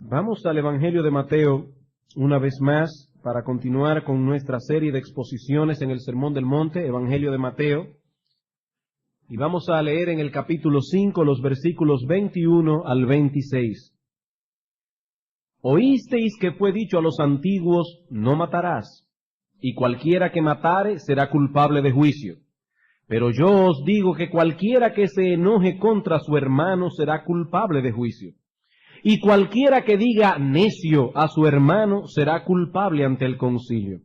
Vamos al Evangelio de Mateo una vez más para continuar con nuestra serie de exposiciones en el Sermón del Monte, Evangelio de Mateo. Y vamos a leer en el capítulo 5 los versículos 21 al 26. Oísteis que fue dicho a los antiguos, no matarás, y cualquiera que matare será culpable de juicio. Pero yo os digo que cualquiera que se enoje contra su hermano será culpable de juicio. Y cualquiera que diga necio a su hermano será culpable ante el concilio.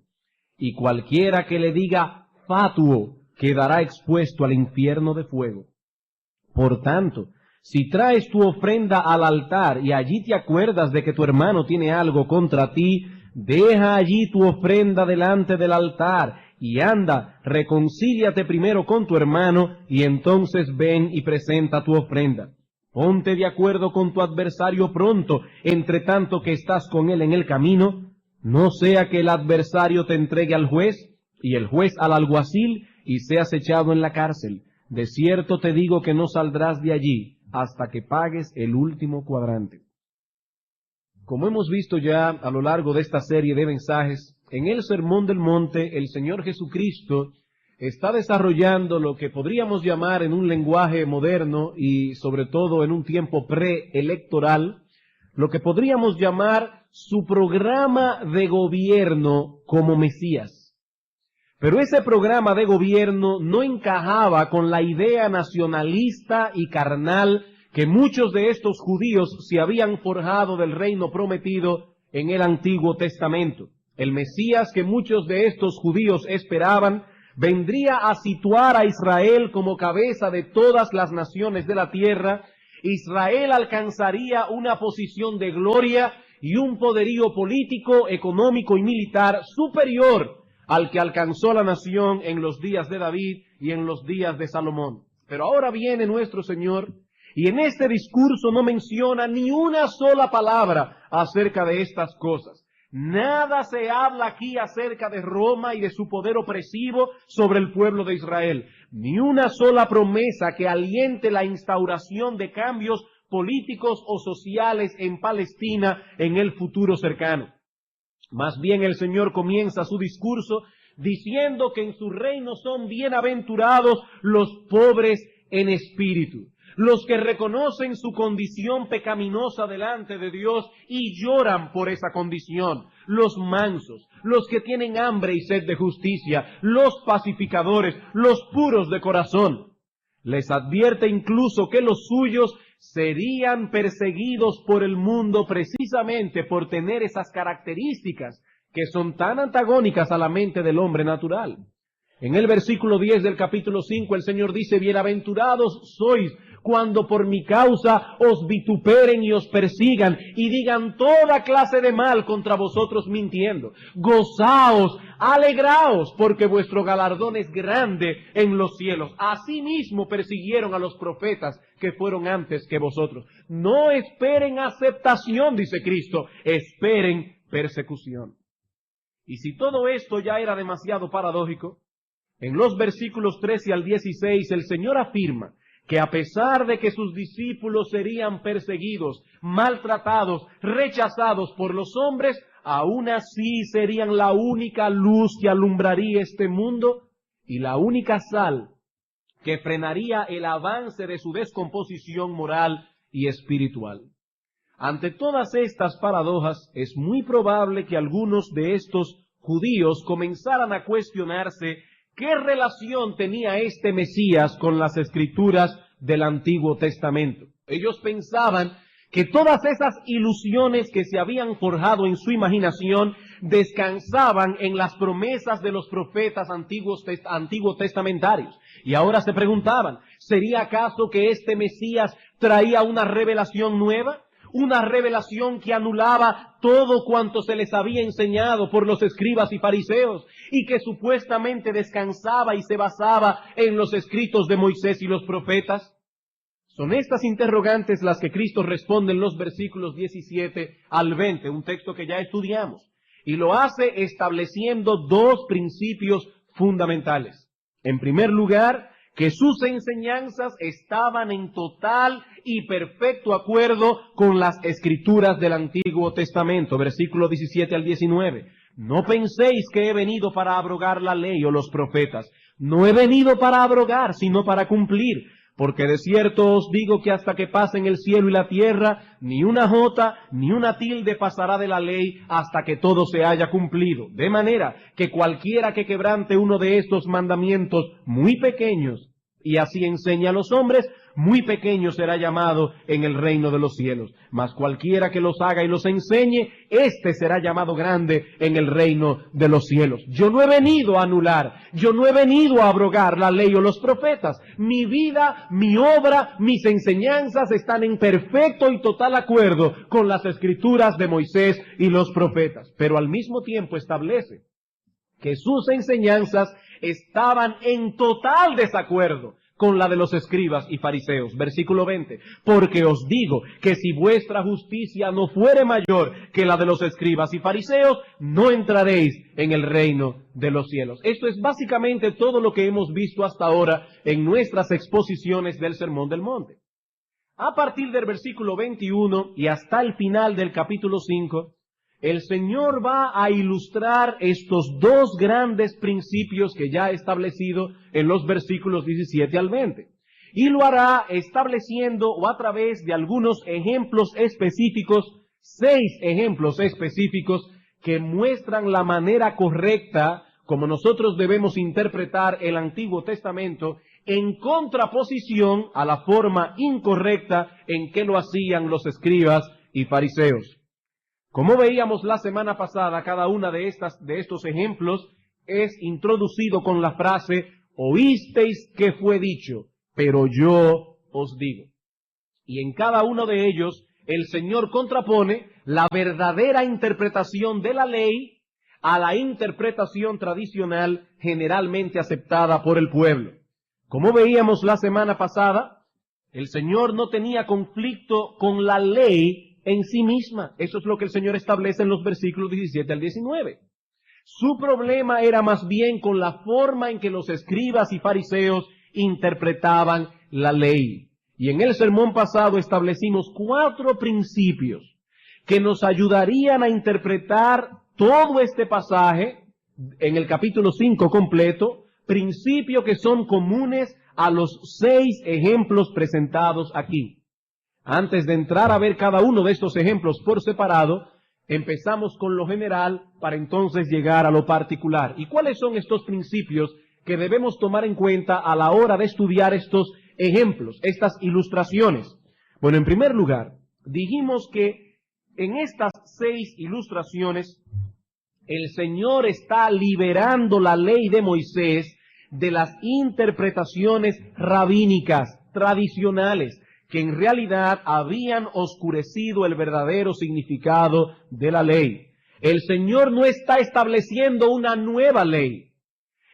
Y cualquiera que le diga fatuo quedará expuesto al infierno de fuego. Por tanto, si traes tu ofrenda al altar y allí te acuerdas de que tu hermano tiene algo contra ti, deja allí tu ofrenda delante del altar y anda, reconcíliate primero con tu hermano y entonces ven y presenta tu ofrenda. Ponte de acuerdo con tu adversario pronto, entre tanto que estás con él en el camino, no sea que el adversario te entregue al juez y el juez al alguacil y seas echado en la cárcel. De cierto te digo que no saldrás de allí hasta que pagues el último cuadrante. Como hemos visto ya a lo largo de esta serie de mensajes, en el Sermón del Monte el Señor Jesucristo está desarrollando lo que podríamos llamar en un lenguaje moderno y sobre todo en un tiempo preelectoral, lo que podríamos llamar su programa de gobierno como Mesías. Pero ese programa de gobierno no encajaba con la idea nacionalista y carnal que muchos de estos judíos se habían forjado del reino prometido en el Antiguo Testamento. El Mesías que muchos de estos judíos esperaban vendría a situar a Israel como cabeza de todas las naciones de la tierra. Israel alcanzaría una posición de gloria y un poderío político, económico y militar superior al que alcanzó la nación en los días de David y en los días de Salomón. Pero ahora viene nuestro Señor y en este discurso no menciona ni una sola palabra acerca de estas cosas. Nada se habla aquí acerca de Roma y de su poder opresivo sobre el pueblo de Israel. Ni una sola promesa que aliente la instauración de cambios políticos o sociales en Palestina en el futuro cercano. Más bien el Señor comienza su discurso diciendo que en su reino son bienaventurados los pobres en espíritu, los que reconocen su condición pecaminosa delante de Dios y lloran por esa condición, los mansos, los que tienen hambre y sed de justicia, los pacificadores, los puros de corazón. Les advierte incluso que los suyos serían perseguidos por el mundo precisamente por tener esas características que son tan antagónicas a la mente del hombre natural. En el versículo 10 del capítulo 5 el Señor dice, bienaventurados sois cuando por mi causa os vituperen y os persigan y digan toda clase de mal contra vosotros mintiendo. Gozaos, alegraos, porque vuestro galardón es grande en los cielos. Asimismo persiguieron a los profetas que fueron antes que vosotros. No esperen aceptación, dice Cristo, esperen persecución. Y si todo esto ya era demasiado paradójico, en los versículos 13 al 16 el Señor afirma que a pesar de que sus discípulos serían perseguidos, maltratados, rechazados por los hombres, aún así serían la única luz que alumbraría este mundo y la única sal que frenaría el avance de su descomposición moral y espiritual. Ante todas estas paradojas, es muy probable que algunos de estos judíos comenzaran a cuestionarse ¿qué relación tenía este Mesías con las Escrituras del Antiguo Testamento? Ellos pensaban que todas esas ilusiones que se habían forjado en su imaginación descansaban en las promesas de los profetas antiguos testamentarios. Y ahora se preguntaban, ¿sería acaso que este Mesías traía una revelación nueva? Una revelación que anulaba todo cuanto se les había enseñado por los escribas y fariseos y que supuestamente descansaba y se basaba en los escritos de Moisés y los profetas. Son estas interrogantes las que Cristo responde en los versículos 17 al 20, un texto que ya estudiamos, y lo hace estableciendo dos principios fundamentales. En primer lugar, que sus enseñanzas estaban en total y perfecto acuerdo con las escrituras del Antiguo Testamento, versículo 17 al 19. No penséis que he venido para abrogar la ley o los profetas. No he venido para abrogar, sino para cumplir. Porque de cierto os digo que hasta que pasen el cielo y la tierra, ni una jota ni una tilde pasará de la ley hasta que todo se haya cumplido. De manera que cualquiera que quebrante uno de estos mandamientos muy pequeños, y así enseña a los hombres, muy pequeño será llamado en el reino de los cielos. Mas cualquiera que los haga y los enseñe, éste será llamado grande en el reino de los cielos. Yo no he venido a anular, yo no he venido a abrogar la ley o los profetas. Mi vida, mi obra, mis enseñanzas están en perfecto y total acuerdo con las escrituras de Moisés y los profetas. Pero al mismo tiempo establece que sus enseñanzas estaban en total desacuerdo con la de los escribas y fariseos. Versículo 20. Porque os digo que si vuestra justicia no fuere mayor que la de los escribas y fariseos, no entraréis en el reino de los cielos. Esto es básicamente todo lo que hemos visto hasta ahora en nuestras exposiciones del Sermón del Monte. A partir del versículo 21 y hasta el final del capítulo 5, el Señor va a ilustrar estos dos grandes principios que ya ha establecido en los versículos 17 al 20. Y lo hará estableciendo o a través de algunos ejemplos específicos, 6 ejemplos específicos que muestran la manera correcta como nosotros debemos interpretar el Antiguo Testamento en contraposición a la forma incorrecta en que lo hacían los escribas y fariseos. Como veíamos la semana pasada, cada una de estos ejemplos es introducido con la frase, oísteis que fue dicho, pero yo os digo. Y en cada uno de ellos, el Señor contrapone la verdadera interpretación de la ley a la interpretación tradicional generalmente aceptada por el pueblo. Como veíamos la semana pasada, el Señor no tenía conflicto con la ley en sí misma. Eso es lo que el Señor establece en los versículos 17 al 19. Su problema era más bien con la forma en que los escribas y fariseos interpretaban la ley. Y en el sermón pasado establecimos 4 principios que nos ayudarían a interpretar todo este pasaje en el capítulo 5 completo, principios que son comunes a los 6 ejemplos presentados aquí. Antes de entrar a ver cada uno de estos ejemplos por separado, empezamos con lo general para entonces llegar a lo particular. ¿Y cuáles son estos principios que debemos tomar en cuenta a la hora de estudiar estos ejemplos, estas ilustraciones? Bueno, en primer lugar, dijimos que en estas 6 ilustraciones, el Señor está liberando la ley de Moisés de las interpretaciones rabínicas, tradicionales, que en realidad habían oscurecido el verdadero significado de la ley. El Señor no está estableciendo una nueva ley.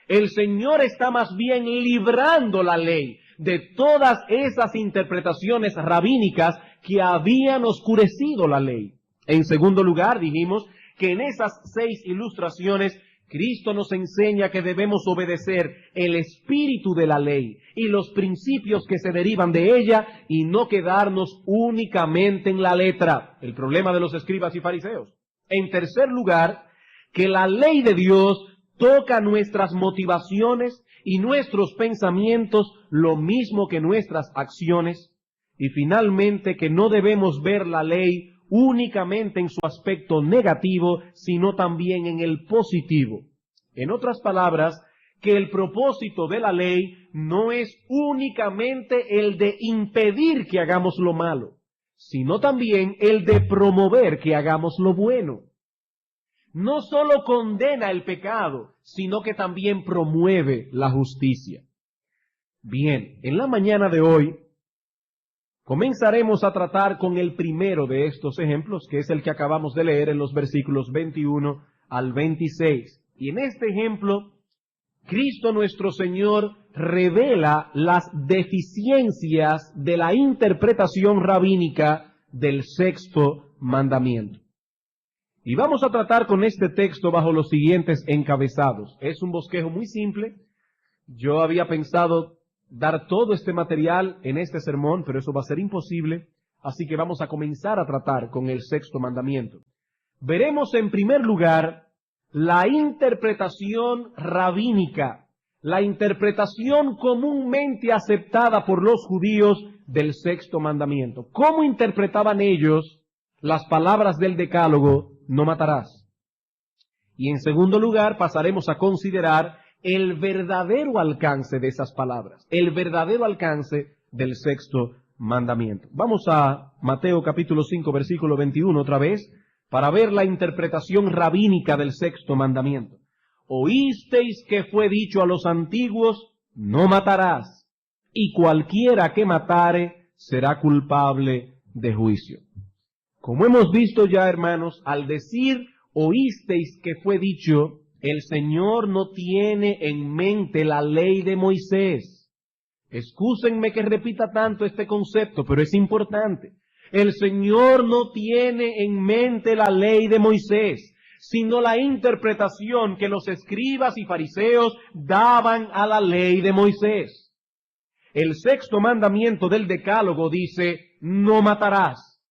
El Señor está más bien librando la ley de todas esas interpretaciones rabínicas que habían oscurecido la ley. En segundo lugar, dijimos que en esas 6 ilustraciones Cristo nos enseña que debemos obedecer el espíritu de la ley y los principios que se derivan de ella y no quedarnos únicamente en la letra, el problema de los escribas y fariseos. En tercer lugar, que la ley de Dios toca nuestras motivaciones y nuestros pensamientos lo mismo que nuestras acciones. Y finalmente, que no debemos ver la ley únicamente en su aspecto negativo, sino también en el positivo. En otras palabras, que el propósito de la ley no es únicamente el de impedir que hagamos lo malo, sino también el de promover que hagamos lo bueno. No solo condena el pecado, sino que también promueve la justicia. Bien, en la mañana de hoy, comenzaremos a tratar con el primero de estos ejemplos, que es el que acabamos de leer en los versículos 21 al 26. Y en este ejemplo, Cristo nuestro Señor revela las deficiencias de la interpretación rabínica del 6º mandamiento. Y vamos a tratar con este texto bajo los siguientes encabezados. Es un bosquejo muy simple. Yo había pensado dar todo este material en este sermón, pero eso va a ser imposible, así que vamos a comenzar a tratar con el sexto mandamiento. Veremos en primer lugar la interpretación rabínica, la interpretación comúnmente aceptada por los judíos del sexto mandamiento. ¿Cómo interpretaban ellos las palabras del Decálogo, no matarás? Y en segundo lugar pasaremos a considerar el verdadero alcance de esas palabras, el verdadero alcance del sexto mandamiento. Vamos a Mateo capítulo 5, versículo 21 otra vez, para ver la interpretación rabínica del sexto mandamiento. Oísteis que fue dicho a los antiguos, no matarás, y cualquiera que matare será culpable de juicio. Como hemos visto ya, hermanos, al decir oísteis que fue dicho, el Señor no tiene en mente la ley de Moisés. Excúsenme que repita tanto este concepto, pero es importante. El Señor no tiene en mente la ley de Moisés, sino la interpretación que los escribas y fariseos daban a la ley de Moisés. El sexto mandamiento del Decálogo dice, no matarás.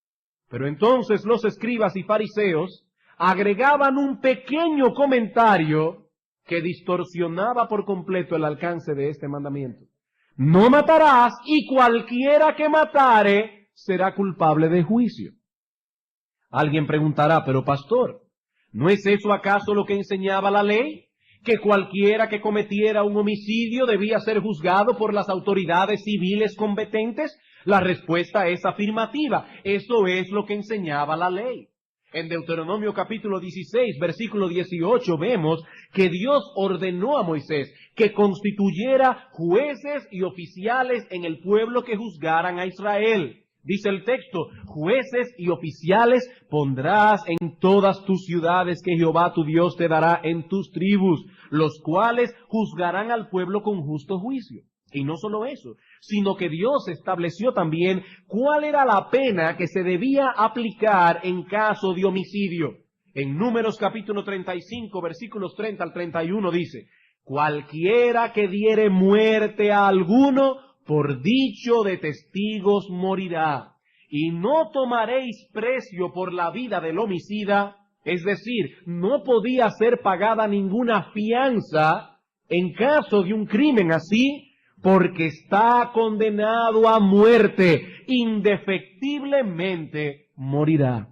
Pero entonces los escribas y fariseos agregaban un pequeño comentario que distorsionaba por completo el alcance de este mandamiento. No matarás, y cualquiera que matare será culpable de juicio. Alguien preguntará, pero pastor, ¿no es eso acaso lo que enseñaba la ley? ¿Que cualquiera que cometiera un homicidio debía ser juzgado por las autoridades civiles competentes? La respuesta es afirmativa. Eso es lo que enseñaba la ley. En Deuteronomio capítulo 16, versículo 18, vemos que Dios ordenó a Moisés que constituyera jueces y oficiales en el pueblo que juzgaran a Israel. Dice el texto, jueces y oficiales pondrás en todas tus ciudades que Jehová tu Dios te dará en tus tribus, los cuales juzgarán al pueblo con justo juicio. Y no solo eso, sino que Dios estableció también cuál era la pena que se debía aplicar en caso de homicidio. En Números capítulo 35, versículos 30 al 31 dice, cualquiera que diere muerte a alguno, por dicho de testigos morirá. Y no tomaréis precio por la vida del homicida, es decir, no podía ser pagada ninguna fianza en caso de un crimen así, porque está condenado a muerte, indefectiblemente morirá.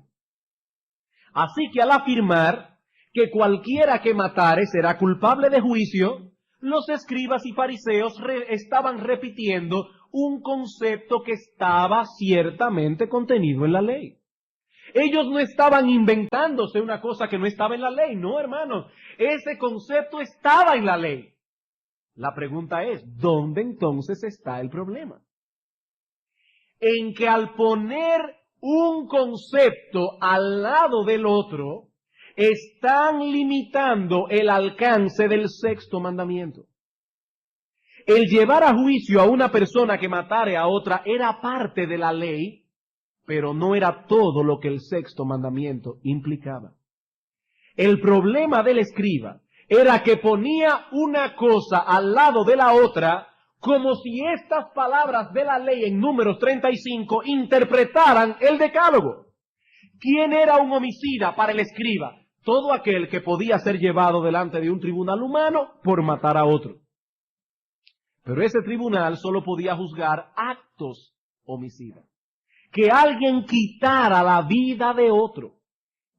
Así que al afirmar que cualquiera que matare será culpable de juicio, los escribas y fariseos estaban repitiendo un concepto que estaba ciertamente contenido en la ley. Ellos no estaban inventándose una cosa que no estaba en la ley, no, hermanos. Ese concepto estaba en la ley. La pregunta es, ¿dónde entonces está el problema? En que al poner un concepto al lado del otro, están limitando el alcance del sexto mandamiento. El llevar a juicio a una persona que matare a otra era parte de la ley, pero no era todo lo que el sexto mandamiento implicaba. El problema del escriba era que ponía una cosa al lado de la otra, como si estas palabras de la ley en Números 35 interpretaran el Decálogo. ¿Quién era un homicida para el escriba? Todo aquel que podía ser llevado delante de un tribunal humano por matar a otro. Pero ese tribunal solo podía juzgar actos homicidas. Que alguien quitara la vida de otro.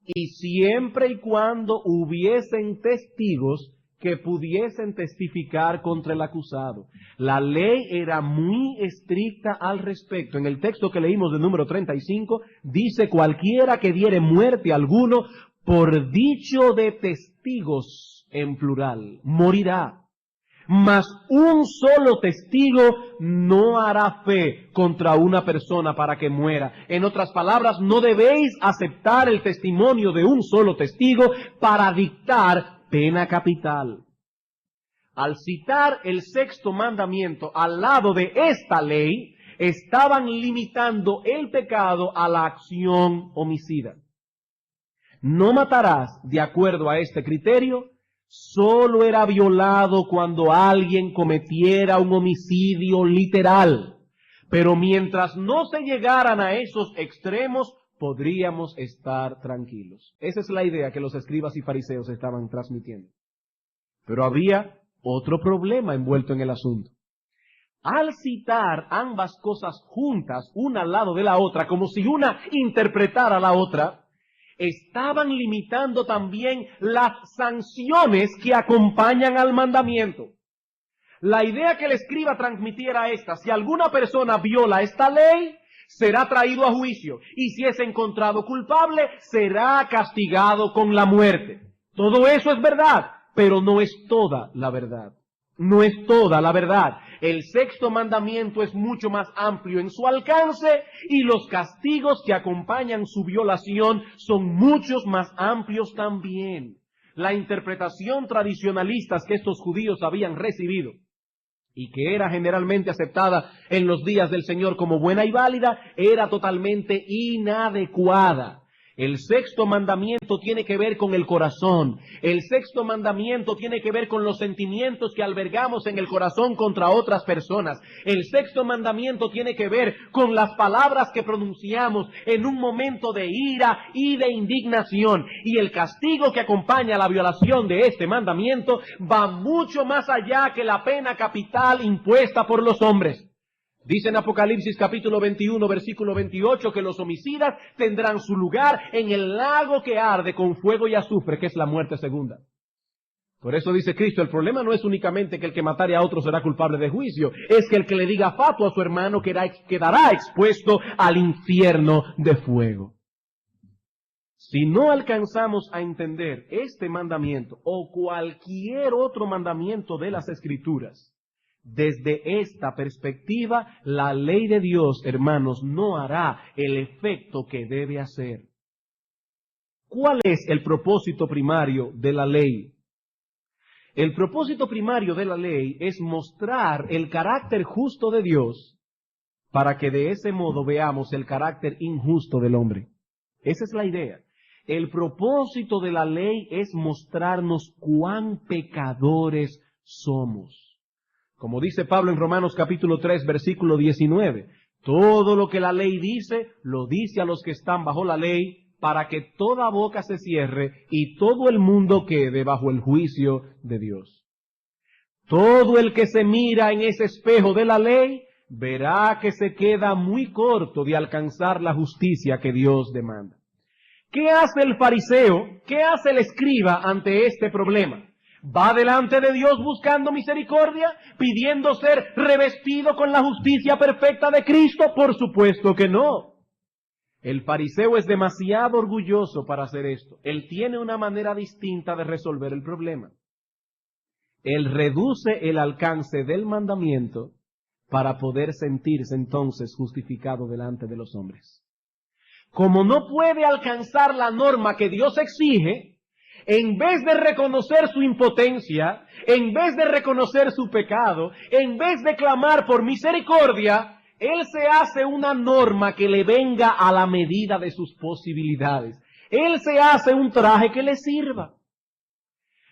Y siempre y cuando hubiesen testigos que pudiesen testificar contra el acusado. La ley era muy estricta al respecto. En el texto que leímos de Número 35, dice cualquiera que diere muerte a alguno por dicho de testigos en plural, morirá. Mas un solo testigo no hará fe contra una persona para que muera. En otras palabras, no debéis aceptar el testimonio de un solo testigo para dictar pena capital. Al citar el sexto mandamiento al lado de esta ley, estaban limitando el pecado a la acción homicida. No matarás, de acuerdo a este criterio, solo era violado cuando alguien cometiera un homicidio literal. Pero mientras no se llegaran a esos extremos, podríamos estar tranquilos. Esa es la idea que los escribas y fariseos estaban transmitiendo. Pero había otro problema envuelto en el asunto. Al citar ambas cosas juntas, una al lado de la otra, como si una interpretara a la otra, estaban limitando también las sanciones que acompañan al mandamiento. La idea que el escriba transmitiera esta: si alguna persona viola esta ley, será traído a juicio, y si es encontrado culpable, será castigado con la muerte. Todo eso es verdad, pero no es toda la verdad. No es toda la verdad. El sexto mandamiento es mucho más amplio en su alcance y los castigos que acompañan su violación son muchos más amplios también. La interpretación tradicionalista que estos judíos habían recibido y que era generalmente aceptada en los días del Señor como buena y válida, era totalmente inadecuada. El sexto mandamiento tiene que ver con el corazón. El sexto mandamiento tiene que ver con los sentimientos que albergamos en el corazón contra otras personas. El sexto mandamiento tiene que ver con las palabras que pronunciamos en un momento de ira y de indignación. Y el castigo que acompaña la violación de este mandamiento va mucho más allá que la pena capital impuesta por los hombres. Dice en Apocalipsis capítulo 21, versículo 28, que los homicidas tendrán su lugar en el lago que arde con fuego y azufre, que es la muerte segunda. Por eso dice Cristo, el problema no es únicamente que el que matare a otro será culpable de juicio, es que el que le diga fatuo a su hermano quedará expuesto al infierno de fuego. Si no alcanzamos a entender este mandamiento o cualquier otro mandamiento de las Escrituras, desde esta perspectiva, la ley de Dios, hermanos, no hará el efecto que debe hacer. ¿Cuál es el propósito primario de la ley? El propósito primario de la ley es mostrar el carácter justo de Dios para que de ese modo veamos el carácter injusto del hombre. Esa es la idea. El propósito de la ley es mostrarnos cuán pecadores somos. Como dice Pablo en Romanos capítulo 3, versículo 19, todo lo que la ley dice, lo dice a los que están bajo la ley, para que toda boca se cierre y todo el mundo quede bajo el juicio de Dios. Todo el que se mira en ese espejo de la ley, verá que se queda muy corto de alcanzar la justicia que Dios demanda. ¿Qué hace el fariseo? ¿Qué hace el escriba ante este problema? ¿Va delante de Dios buscando misericordia, pidiendo ser revestido con la justicia perfecta de Cristo? Por supuesto que no. El fariseo es demasiado orgulloso para hacer esto. Él tiene una manera distinta de resolver el problema. Él reduce el alcance del mandamiento para poder sentirse entonces justificado delante de los hombres. Como no puede alcanzar la norma que Dios exige, en vez de reconocer su impotencia, en vez de reconocer su pecado, en vez de clamar por misericordia, él se hace una norma que le venga a la medida de sus posibilidades. Él se hace un traje que le sirva.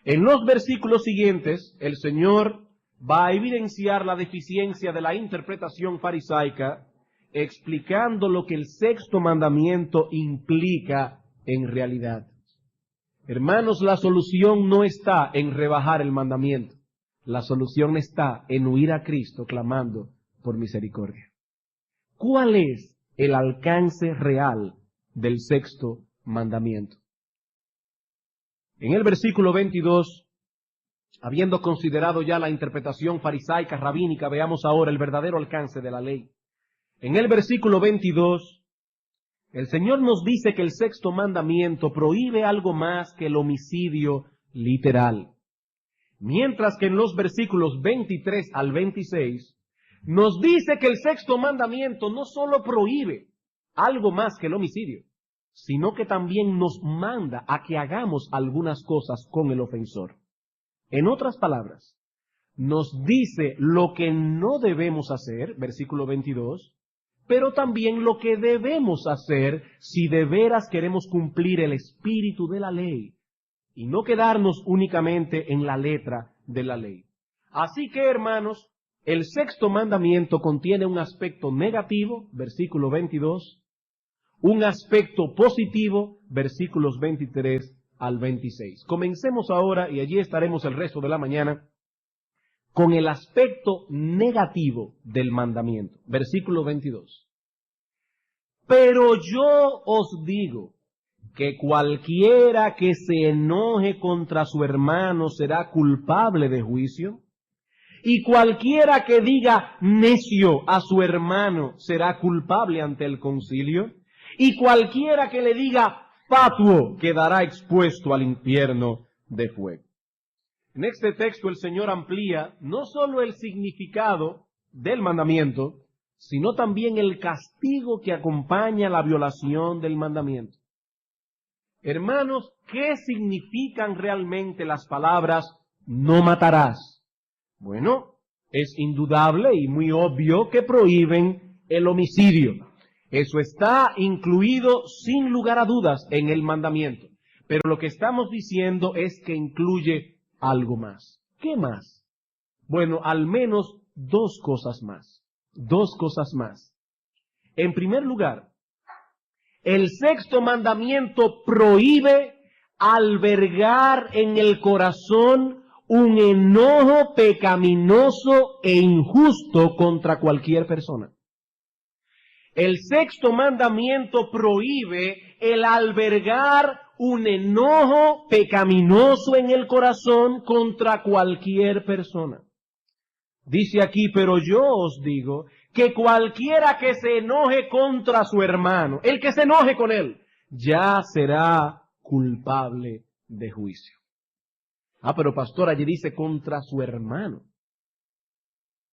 En los versículos siguientes, el Señor va a evidenciar la deficiencia de la interpretación farisaica, explicando lo que el sexto mandamiento implica en realidad. Hermanos, la solución no está en rebajar el mandamiento. La solución está en huir a Cristo clamando por misericordia. ¿Cuál es el alcance real del sexto mandamiento? En el versículo 22, habiendo considerado ya la interpretación farisaica rabínica, veamos ahora el verdadero alcance de la ley. En el versículo 22, el Señor nos dice que el sexto mandamiento prohíbe algo más que el homicidio literal. Mientras que en los versículos 23 al 26, nos dice que el sexto mandamiento no solo prohíbe algo más que el homicidio, sino que también nos manda a que hagamos algunas cosas con el ofensor. En otras palabras, nos dice lo que no debemos hacer, versículo 22, pero también lo que debemos hacer si de veras queremos cumplir el espíritu de la ley y no quedarnos únicamente en la letra de la ley. Así que, hermanos, el sexto mandamiento contiene un aspecto negativo, versículo 22, un aspecto positivo, versículos 23 al 26. Comencemos ahora, y allí estaremos el resto de la mañana, con el aspecto negativo del mandamiento. Versículo 22. Pero yo os digo que cualquiera que se enoje contra su hermano será culpable de juicio, y cualquiera que diga necio a su hermano será culpable ante el concilio, y cualquiera que le diga fatuo quedará expuesto al infierno de fuego. En este texto el Señor amplía no solo el significado del mandamiento, sino también el castigo que acompaña la violación del mandamiento. Hermanos, ¿qué significan realmente las palabras no matarás? Bueno, es indudable y muy obvio que prohíben el homicidio. Eso está incluido sin lugar a dudas en el mandamiento. Pero lo que estamos diciendo es que incluye algo más. ¿Qué más? Bueno, al menos dos cosas más. Dos cosas más. En primer lugar, el sexto mandamiento prohíbe albergar en el corazón un enojo pecaminoso e injusto contra cualquier persona. El sexto mandamiento prohíbe el albergar un enojo pecaminoso en el corazón contra cualquier persona. Dice aquí, pero yo os digo que cualquiera que se enoje contra su hermano, el que se enoje con él, ya será culpable de juicio. Pero pastor, allí dice contra su hermano.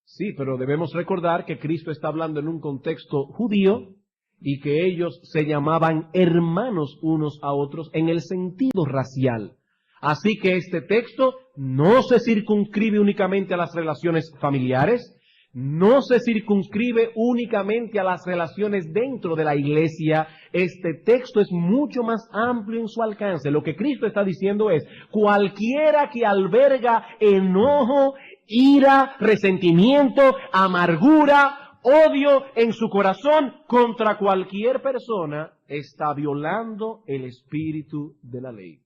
Sí, pero debemos recordar que Cristo está hablando en un contexto judío y que ellos se llamaban hermanos unos a otros en el sentido racial. Así que este texto no se circunscribe únicamente a las relaciones familiares, no se circunscribe únicamente a las relaciones dentro de la iglesia. Este texto es mucho más amplio en su alcance. Lo que Cristo está diciendo es, cualquiera que alberga enojo, ira, resentimiento, amargura, odio en su corazón contra cualquier persona, está violando el espíritu de la ley.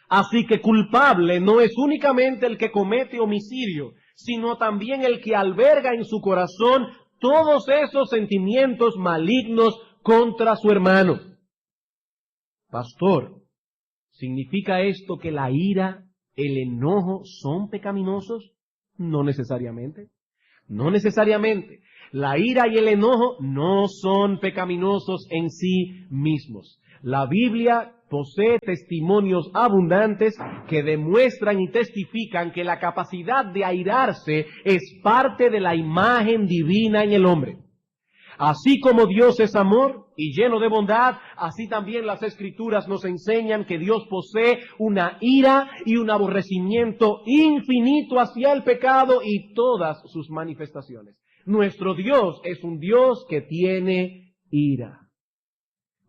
Así que culpable no es únicamente el que comete homicidio, sino también el que alberga en su corazón todos esos sentimientos malignos contra su hermano. Pastor, ¿significa esto que la ira, el enojo son pecaminosos? No necesariamente. No necesariamente. La ira y el enojo no son pecaminosos en sí mismos. La Biblia posee testimonios abundantes que demuestran y testifican que la capacidad de airarse es parte de la imagen divina en el hombre. Así como Dios es amor y lleno de bondad, así también las Escrituras nos enseñan que Dios posee una ira y un aborrecimiento infinito hacia el pecado y todas sus manifestaciones. Nuestro Dios es un Dios que tiene ira.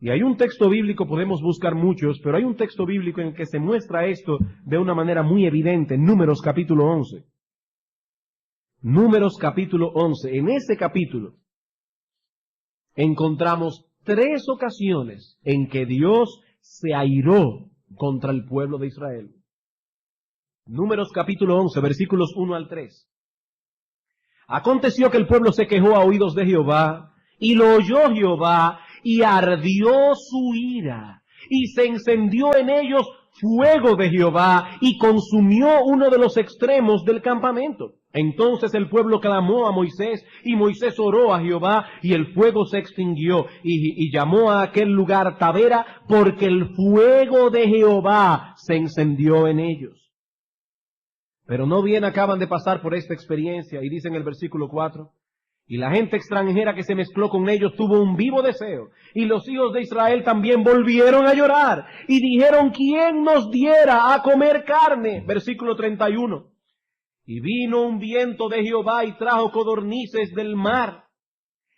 Y hay un texto bíblico, podemos buscar muchos, pero hay un texto bíblico en que se muestra esto de una manera muy evidente, Números capítulo 11. Números capítulo 11. En ese capítulo encontramos 3 ocasiones en que Dios se airó contra el pueblo de Israel. Números capítulo 11, versículos 1 al 3. Aconteció que el pueblo se quejó a oídos de Jehová, y lo oyó Jehová, y ardió su ira, y se encendió en ellos fuego de Jehová, y consumió uno de los extremos del campamento. Entonces el pueblo clamó a Moisés, y Moisés oró a Jehová, y el fuego se extinguió, y llamó a aquel lugar Tabera, porque el fuego de Jehová se encendió en ellos. Pero no bien acaban de pasar por esta experiencia, y dice en el versículo 4, y la gente extranjera que se mezcló con ellos tuvo un vivo deseo, y los hijos de Israel también volvieron a llorar, y dijeron, ¿quién nos diera a comer carne? Versículo 31. Y vino un viento de Jehová y trajo codornices del mar,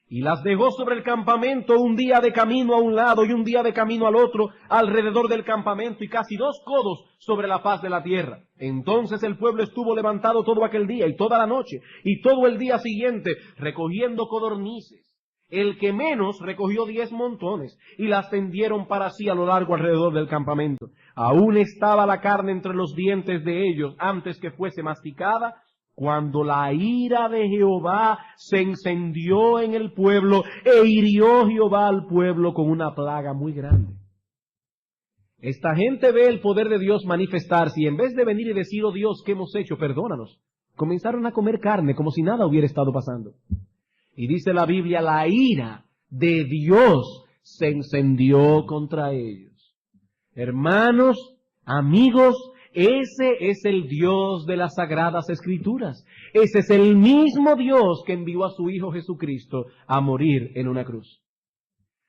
y las dejó sobre el campamento, un día de camino a un lado y un día de camino al otro, alrededor del campamento, y casi 2 codos sobre la faz de la tierra. Entonces el pueblo estuvo levantado todo aquel día y toda la noche y todo el día siguiente, recogiendo codornices. El que menos recogió 10 montones, y las tendieron para sí a lo largo alrededor del campamento. Aún estaba la carne entre los dientes de ellos antes que fuese masticada, cuando la ira de Jehová se encendió en el pueblo, e hirió Jehová al pueblo con una plaga muy grande. Esta gente ve el poder de Dios manifestarse, y en vez de venir y decir, oh Dios, ¿qué hemos hecho? Perdónanos, comenzaron a comer carne como si nada hubiera estado pasando. Y dice la Biblia, la ira de Dios se encendió contra ellos. Hermanos, amigos, ese es el Dios de las Sagradas Escrituras. Ese es el mismo Dios que envió a su Hijo Jesucristo a morir en una cruz.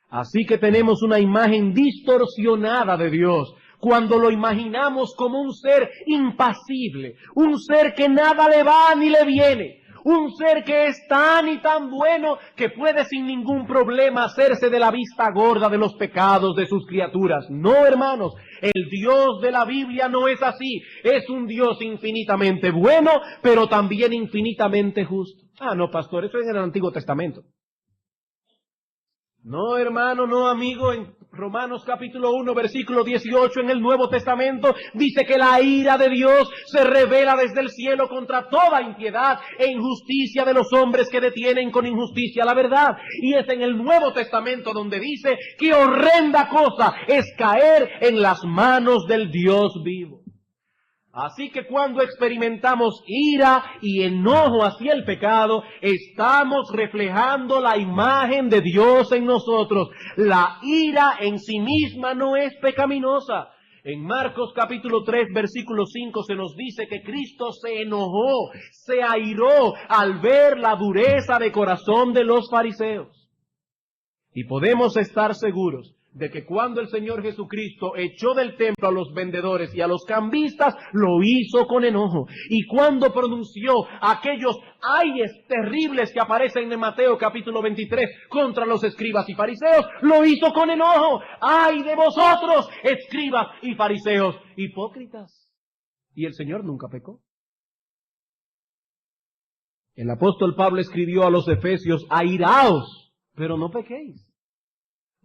Así que tenemos una imagen distorsionada de Dios cuando lo imaginamos como un ser impasible, un ser que nada le va ni le viene, un ser que es tan y tan bueno que puede sin ningún problema hacerse de la vista gorda de los pecados de sus criaturas. No, hermanos, el Dios de la Biblia no es así. Es un Dios infinitamente bueno, pero también infinitamente justo. Ah, no, pastor, eso es en el Antiguo Testamento. No, hermano, no, amigo, en Romanos capítulo 1, versículo 18, en el Nuevo Testamento, dice que la ira de Dios se revela desde el cielo contra toda impiedad e injusticia de los hombres que detienen con injusticia la verdad. Y es en el Nuevo Testamento donde dice que horrenda cosa es caer en las manos del Dios vivo. Así que cuando experimentamos ira y enojo hacia el pecado, estamos reflejando la imagen de Dios en nosotros. La ira en sí misma no es pecaminosa. En Marcos capítulo 3, versículo 5 se nos dice que Cristo se enojó, se airó al ver la dureza de corazón de los fariseos. Y podemos estar seguros de que cuando el Señor Jesucristo echó del templo a los vendedores y a los cambistas, lo hizo con enojo. Y cuando pronunció aquellos ayes terribles que aparecen en Mateo capítulo 23 contra los escribas y fariseos, lo hizo con enojo. ¡Ay de vosotros, escribas y fariseos, hipócritas! Y el Señor nunca pecó. El apóstol Pablo escribió a los efesios, airaos, pero no pequéis.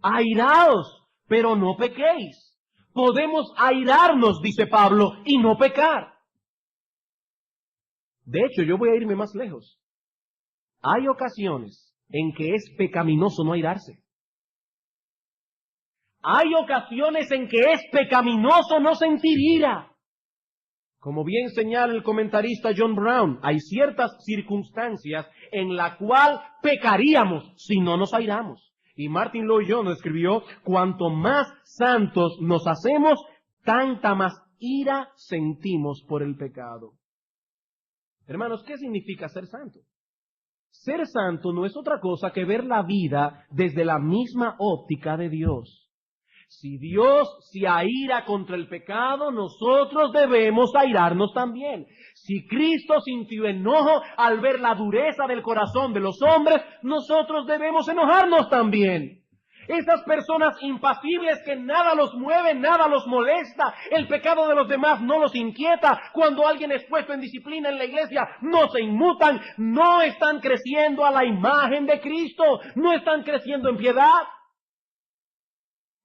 Airaos, pero no pequéis. Podemos airarnos, dice Pablo, y no pecar. De hecho, yo voy a irme más lejos. Hay ocasiones en que es pecaminoso no airarse. Hay ocasiones en que es pecaminoso no sentir ira. Como bien señala el comentarista John Brown, hay ciertas circunstancias en las cuales pecaríamos si no nos airamos. Y Martin Lloyd-Jones escribió, cuanto más santos nos hacemos, tanta más ira sentimos por el pecado. Hermanos, ¿qué significa ser santo? Ser santo no es otra cosa que ver la vida desde la misma óptica de Dios. Si Dios se aira contra el pecado, nosotros debemos airarnos también. Si Cristo sintió enojo al ver la dureza del corazón de los hombres, nosotros debemos enojarnos también. Esas personas impasibles que nada los mueve, nada los molesta, el pecado de los demás no los inquieta, cuando alguien es puesto en disciplina en la iglesia, no se inmutan, no están creciendo a la imagen de Cristo, no están creciendo en piedad.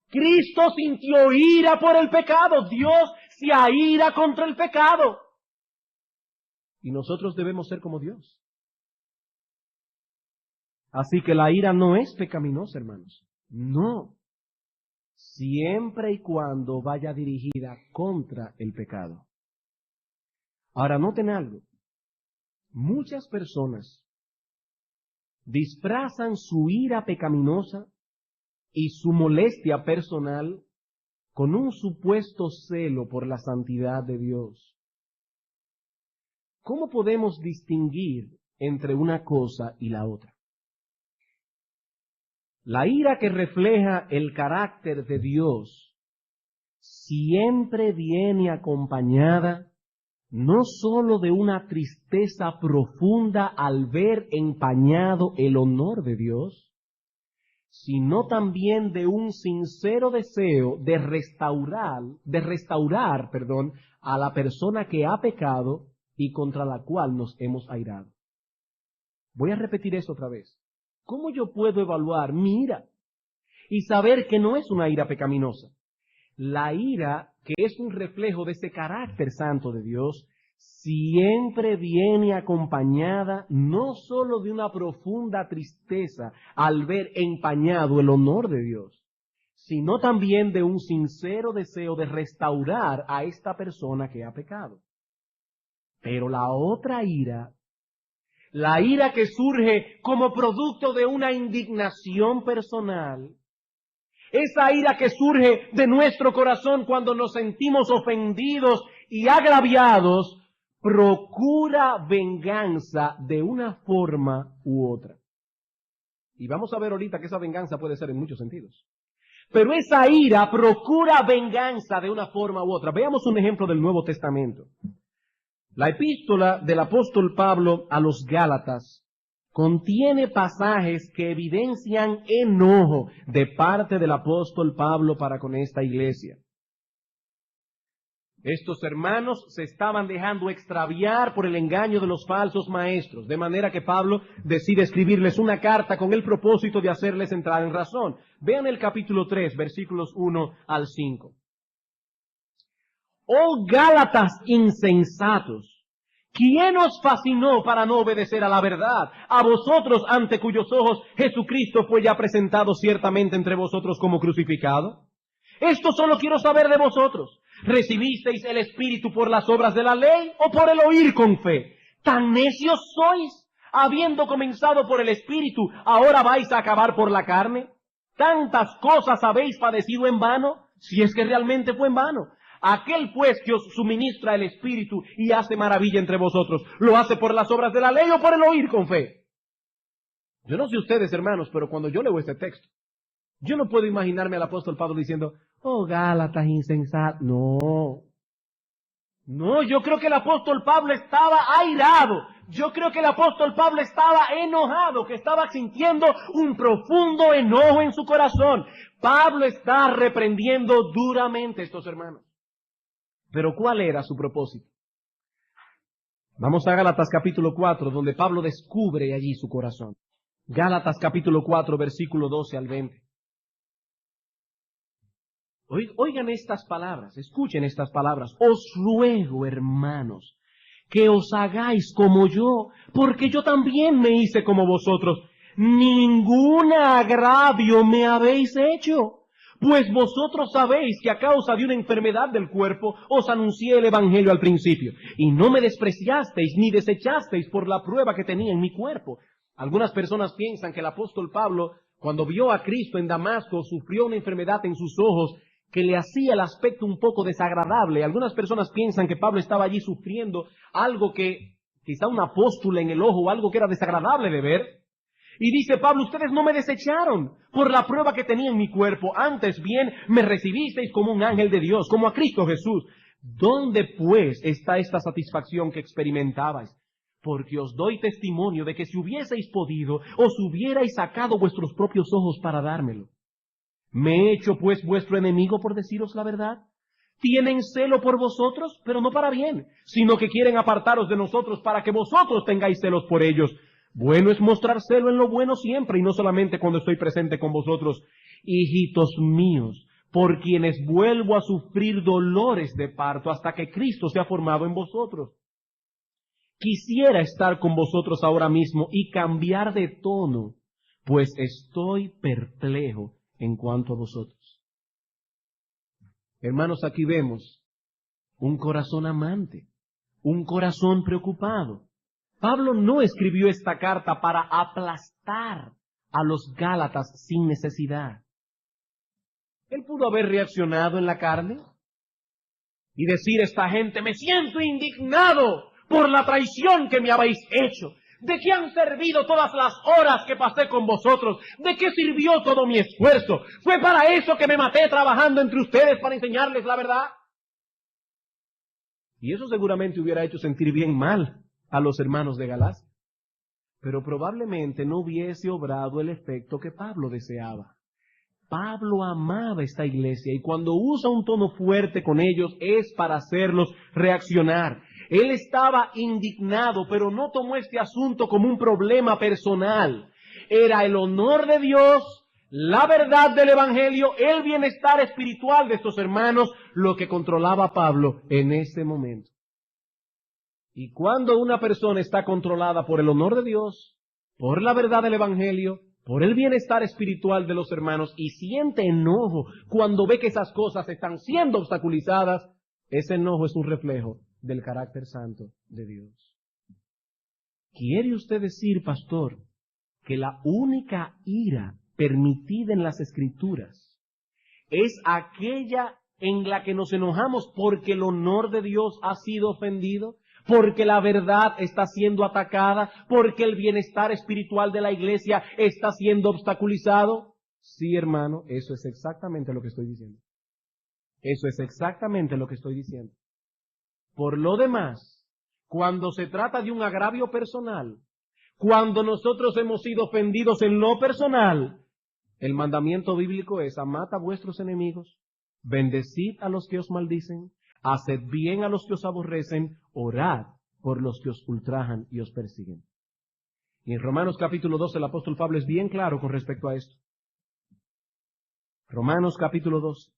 Cristo sintió ira por el pecado. Dios se aira contra el pecado. Y nosotros debemos ser como Dios. Así que la ira no es pecaminosa, hermanos. No. Siempre y cuando vaya dirigida contra el pecado. Ahora, noten algo. Muchas personas disfrazan su ira pecaminosa y su molestia personal con un supuesto celo por la santidad de Dios. ¿Cómo podemos distinguir entre una cosa y la otra? La ira que refleja el carácter de Dios siempre viene acompañada no sólo de una tristeza profunda al ver empañado el honor de Dios, sino también de un sincero deseo de restaurar, a la persona que ha pecado y contra la cual nos hemos airado. Voy a repetir esto otra vez. ¿Cómo yo puedo evaluar mi ira y saber que no es una ira pecaminosa? La ira, que es un reflejo de ese carácter santo de Dios, siempre viene acompañada no sólo de una profunda tristeza al ver empañado el honor de Dios, sino también de un sincero deseo de restaurar a esta persona que ha pecado. Pero la otra ira, la ira que surge como producto de una indignación personal, esa ira que surge de nuestro corazón cuando nos sentimos ofendidos y agraviados, procura venganza de una forma u otra. Y vamos a ver ahorita que esa venganza puede ser en muchos sentidos. Pero esa ira procura venganza de una forma u otra. Veamos un ejemplo del Nuevo Testamento. La epístola del apóstol Pablo a los Gálatas contiene pasajes que evidencian enojo de parte del apóstol Pablo para con esta iglesia. Estos hermanos se estaban dejando extraviar por el engaño de los falsos maestros, de manera que Pablo decide escribirles una carta con el propósito de hacerles entrar en razón. Vean el capítulo 3, versículos 1 al 5. Oh Gálatas insensatos, ¿quién os fascinó para no obedecer a la verdad? A vosotros ante cuyos ojos Jesucristo fue ya presentado ciertamente entre vosotros como crucificado. Esto solo quiero saber de vosotros. ¿Recibisteis el Espíritu por las obras de la ley o por el oír con fe? ¿Tan necios sois? Habiendo comenzado por el Espíritu, ¿ahora vais a acabar por la carne? ¿Tantas cosas habéis padecido en vano? Si es que realmente fue en vano. Aquel pues que os suministra el Espíritu y hace maravilla entre vosotros, ¿lo hace por las obras de la ley o por el oír con fe? Yo no sé ustedes, hermanos, pero cuando yo leo este texto, yo no puedo imaginarme al apóstol Pablo diciendo, oh Gálatas insensatos. No, yo creo que el apóstol Pablo estaba airado. Yo creo que el apóstol Pablo estaba enojado, que estaba sintiendo un profundo enojo en su corazón. Pablo está reprendiendo duramente a estos hermanos. Pero ¿cuál era su propósito? Vamos a Gálatas capítulo 4, donde Pablo descubre allí su corazón. Gálatas capítulo 4, versículo 12 al 20. Oigan estas palabras, escuchen estas palabras. Os ruego, hermanos, que os hagáis como yo, porque yo también me hice como vosotros. Ningún agravio me habéis hecho, pues vosotros sabéis que a causa de una enfermedad del cuerpo os anuncié el Evangelio al principio, y no me despreciasteis ni desechasteis por la prueba que tenía en mi cuerpo. Algunas personas piensan que el apóstol Pablo, cuando vio a Cristo en Damasco, sufrió una enfermedad en sus ojos que le hacía el aspecto un poco desagradable. Algunas personas piensan que Pablo estaba allí sufriendo algo que, quizá una pústula en el ojo o algo que era desagradable de ver. Y dice Pablo, ustedes no me desecharon por la prueba que tenía en mi cuerpo, antes bien me recibisteis como un ángel de Dios, como a Cristo Jesús. ¿Dónde pues está esta satisfacción que experimentabais? Porque os doy testimonio de que si hubieseis podido, os hubierais sacado vuestros propios ojos para dármelo. ¿Me he hecho pues vuestro enemigo por deciros la verdad? Tienen celo por vosotros, pero no para bien, sino que quieren apartaros de nosotros para que vosotros tengáis celos por ellos. Bueno es mostrar celo en lo bueno siempre y no solamente cuando estoy presente con vosotros. Hijitos míos, por quienes vuelvo a sufrir dolores de parto hasta que Cristo sea formado en vosotros. Quisiera estar con vosotros ahora mismo y cambiar de tono, pues estoy perplejo en cuanto a vosotros. Hermanos, aquí vemos un corazón amante, un corazón preocupado. Pablo no escribió esta carta para aplastar a los Gálatas sin necesidad. Él pudo haber reaccionado en la carne y decir a esta gente, me siento indignado por la traición que me habéis hecho. ¿De qué han servido todas las horas que pasé con vosotros? ¿De qué sirvió todo mi esfuerzo? ¿Fue para eso que me maté trabajando entre ustedes para enseñarles la verdad? Y eso seguramente hubiera hecho sentir bien mal a los hermanos de Galacia. Pero probablemente no hubiese obrado el efecto que Pablo deseaba. Pablo amaba esta iglesia y cuando usa un tono fuerte con ellos es para hacerlos reaccionar. Él estaba indignado, pero no tomó este asunto como un problema personal. Era el honor de Dios, la verdad del Evangelio, el bienestar espiritual de estos hermanos, lo que controlaba a Pablo en ese momento. Y cuando una persona está controlada por el honor de Dios, por la verdad del Evangelio, por el bienestar espiritual de los hermanos, y siente enojo cuando ve que esas cosas están siendo obstaculizadas, ese enojo es un reflejo del carácter santo de Dios. ¿Quiere usted decir, pastor, que la única ira permitida en las Escrituras es aquella en la que nos enojamos porque el honor de Dios ha sido ofendido? Porque la verdad está siendo atacada, porque el bienestar espiritual de la iglesia está siendo obstaculizado. Sí, hermano, eso es exactamente lo que estoy diciendo. Eso es exactamente lo que estoy diciendo. Por lo demás, cuando se trata de un agravio personal, cuando nosotros hemos sido ofendidos en lo personal, el mandamiento bíblico es: amad a vuestros enemigos, bendecid a los que os maldicen, haced bien a los que os aborrecen, orad por los que os ultrajan y os persiguen. Y en Romanos capítulo 2 el apóstol Pablo es bien claro con respecto a esto. Romanos capítulo 2,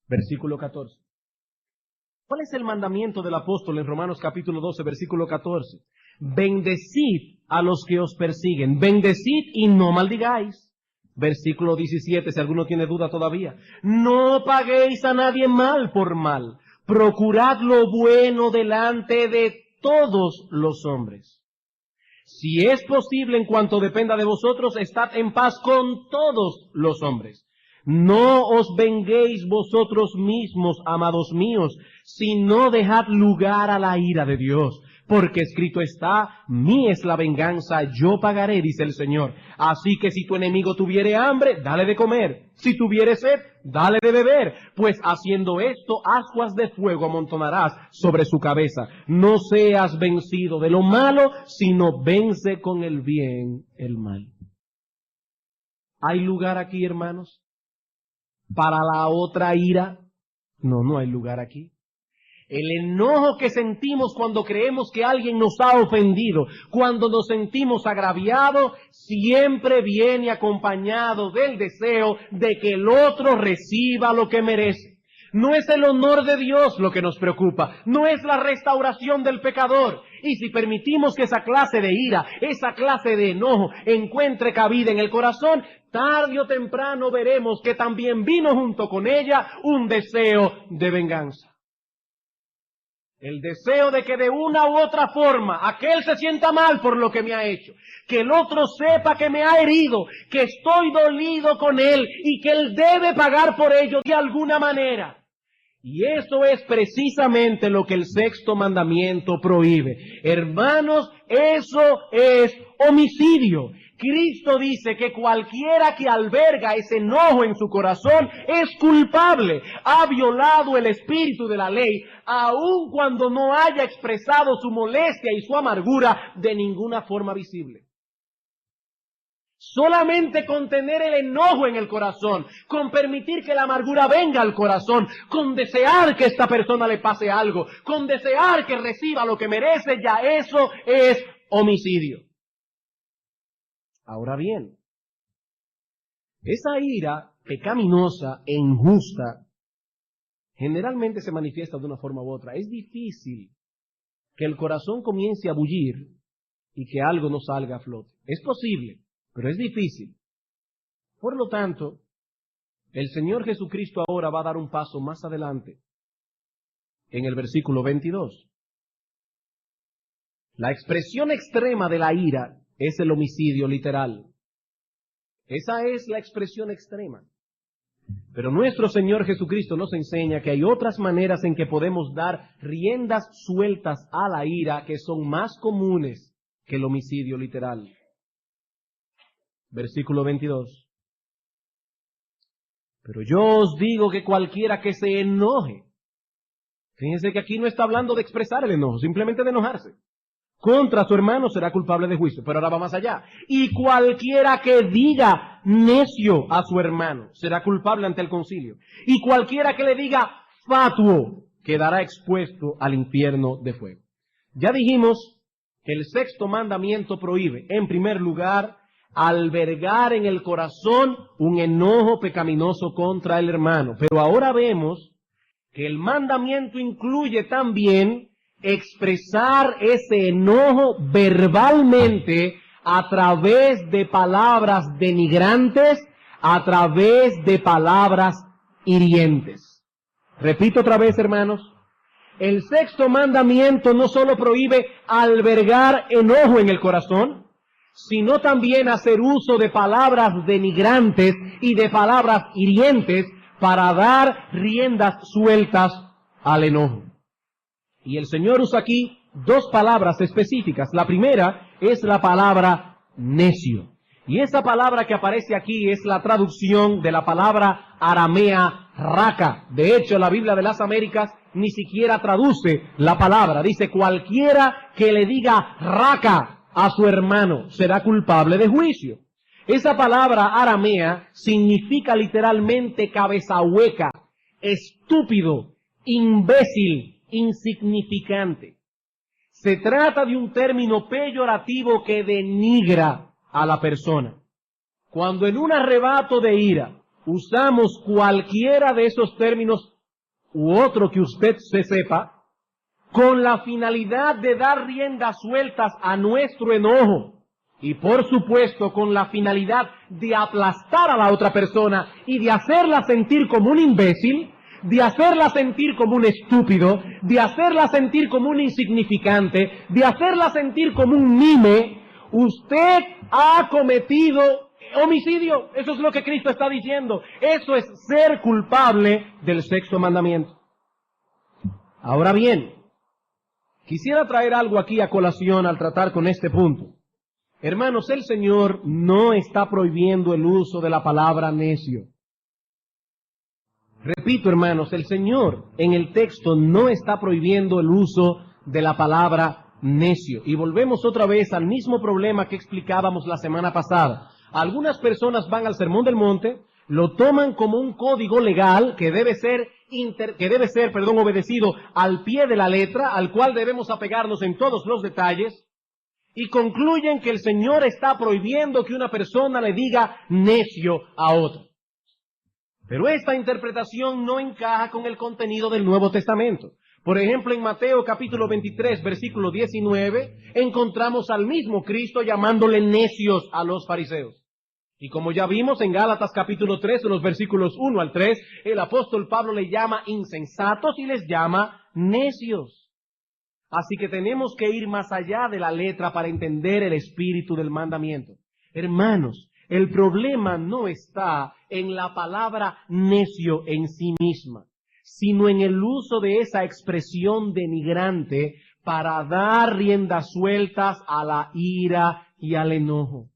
versículo 14. ¿Cuál es el mandamiento del apóstol en Romanos capítulo 12, versículo 14? Bendecid a los que os persiguen, bendecid y no maldigáis. Versículo 17, si alguno tiene duda todavía. No paguéis a nadie mal por mal. Procurad lo bueno delante de todos los hombres. Si es posible, en cuanto dependa de vosotros, estad en paz con todos los hombres. No os venguéis vosotros mismos, amados míos, sino dejad lugar a la ira de Dios. Porque escrito está: mía es la venganza, yo pagaré, dice el Señor. Así que si tu enemigo tuviere hambre, dale de comer. Si tuviere sed, dale de beber. Pues haciendo esto, ascuas de fuego amontonarás sobre su cabeza. No seas vencido de lo malo, sino vence con el bien el mal. ¿Hay lugar aquí, hermanos, para la otra ira? No, no hay lugar aquí. El enojo que sentimos cuando creemos que alguien nos ha ofendido, cuando nos sentimos agraviados, siempre viene acompañado del deseo de que el otro reciba lo que merece. No es el honor de Dios lo que nos preocupa, no es la restauración del pecador. Y si permitimos que esa clase de ira, esa clase de enojo encuentre cabida en el corazón, tarde o temprano veremos que también vino junto con ella un deseo de venganza. El deseo de que de una u otra forma aquel se sienta mal por lo que me ha hecho, que el otro sepa que me ha herido, que estoy dolido con él y que él debe pagar por ello de alguna manera. Y eso es precisamente lo que el sexto mandamiento prohíbe. Hermanos, eso es homicidio. Cristo dice que cualquiera que alberga ese enojo en su corazón es culpable, ha violado el espíritu de la ley, aun cuando no haya expresado su molestia y su amargura de ninguna forma visible. Solamente con tener el enojo en el corazón, con permitir que la amargura venga al corazón, con desear que esta persona le pase algo, con desear que reciba lo que merece, ya eso es homicidio. Ahora bien, esa ira pecaminosa e injusta generalmente se manifiesta de una forma u otra. Es difícil que el corazón comience a bullir y que algo no salga a flote. Es posible, pero es difícil. Por lo tanto, el Señor Jesucristo ahora va a dar un paso más adelante en el versículo 22. La expresión extrema de la ira es el homicidio literal. Esa es la expresión extrema. Pero nuestro Señor Jesucristo nos enseña que hay otras maneras en que podemos dar riendas sueltas a la ira que son más comunes que el homicidio literal. Versículo 22. Pero yo os digo que cualquiera que se enoje, fíjense que aquí no está hablando de expresar el enojo, simplemente de enojarse, contra su hermano será culpable de juicio. Pero ahora va más allá. Y cualquiera que diga necio a su hermano será culpable ante el concilio. Y cualquiera que le diga fatuo quedará expuesto al infierno de fuego. Ya dijimos que el sexto mandamiento prohíbe, en primer lugar, albergar en el corazón un enojo pecaminoso contra el hermano. Pero ahora vemos que el mandamiento incluye también expresar ese enojo verbalmente a través de palabras denigrantes, a través de palabras hirientes. Repito otra vez, hermanos, el sexto mandamiento no solo prohíbe albergar enojo en el corazón, sino también hacer uso de palabras denigrantes y de palabras hirientes para dar riendas sueltas al enojo. Y el Señor usa aquí dos palabras específicas. La primera es la palabra necio. Y esa palabra que aparece aquí es la traducción de la palabra aramea raca. De hecho, la Biblia de las Américas ni siquiera traduce la palabra. Dice, cualquiera que le diga raca a su hermano será culpable de juicio. Esa palabra aramea significa literalmente cabeza hueca, estúpido, imbécil, insignificante. Se trata de un término peyorativo que denigra a la persona. Cuando en un arrebato de ira usamos cualquiera de esos términos u otro que usted se sepa, con la finalidad de dar riendas sueltas a nuestro enojo, y por supuesto con la finalidad de aplastar a la otra persona y de hacerla sentir como un imbécil, de hacerla sentir como un estúpido, de hacerla sentir como un insignificante, de hacerla sentir como un mime, usted ha cometido homicidio. Eso es lo que Cristo está diciendo. Eso es ser culpable del sexto mandamiento. Ahora bien, quisiera traer algo aquí a colación al tratar con este punto. Hermanos, el Señor no está prohibiendo el uso de la palabra necio. Repito, hermanos, el Señor en el texto no está prohibiendo el uso de la palabra necio. Y volvemos otra vez al mismo problema que explicábamos la semana pasada. Algunas personas van al Sermón del Monte, lo toman como un código legal que debe ser obedecido al pie de la letra, al cual debemos apegarnos en todos los detalles, y concluyen que el Señor está prohibiendo que una persona le diga necio a otro. Pero esta interpretación no encaja con el contenido del Nuevo Testamento. Por ejemplo, en Mateo capítulo 23, versículo 19, encontramos al mismo Cristo llamándole necios a los fariseos. Y como ya vimos en Gálatas capítulo 3, en los versículos 1 al 3, el apóstol Pablo le llama insensatos y les llama necios. Así que tenemos que ir más allá de la letra para entender el espíritu del mandamiento. Hermanos, el problema no está en la palabra necio en sí misma, sino en el uso de esa expresión denigrante para dar riendas sueltas a la ira y al enojo.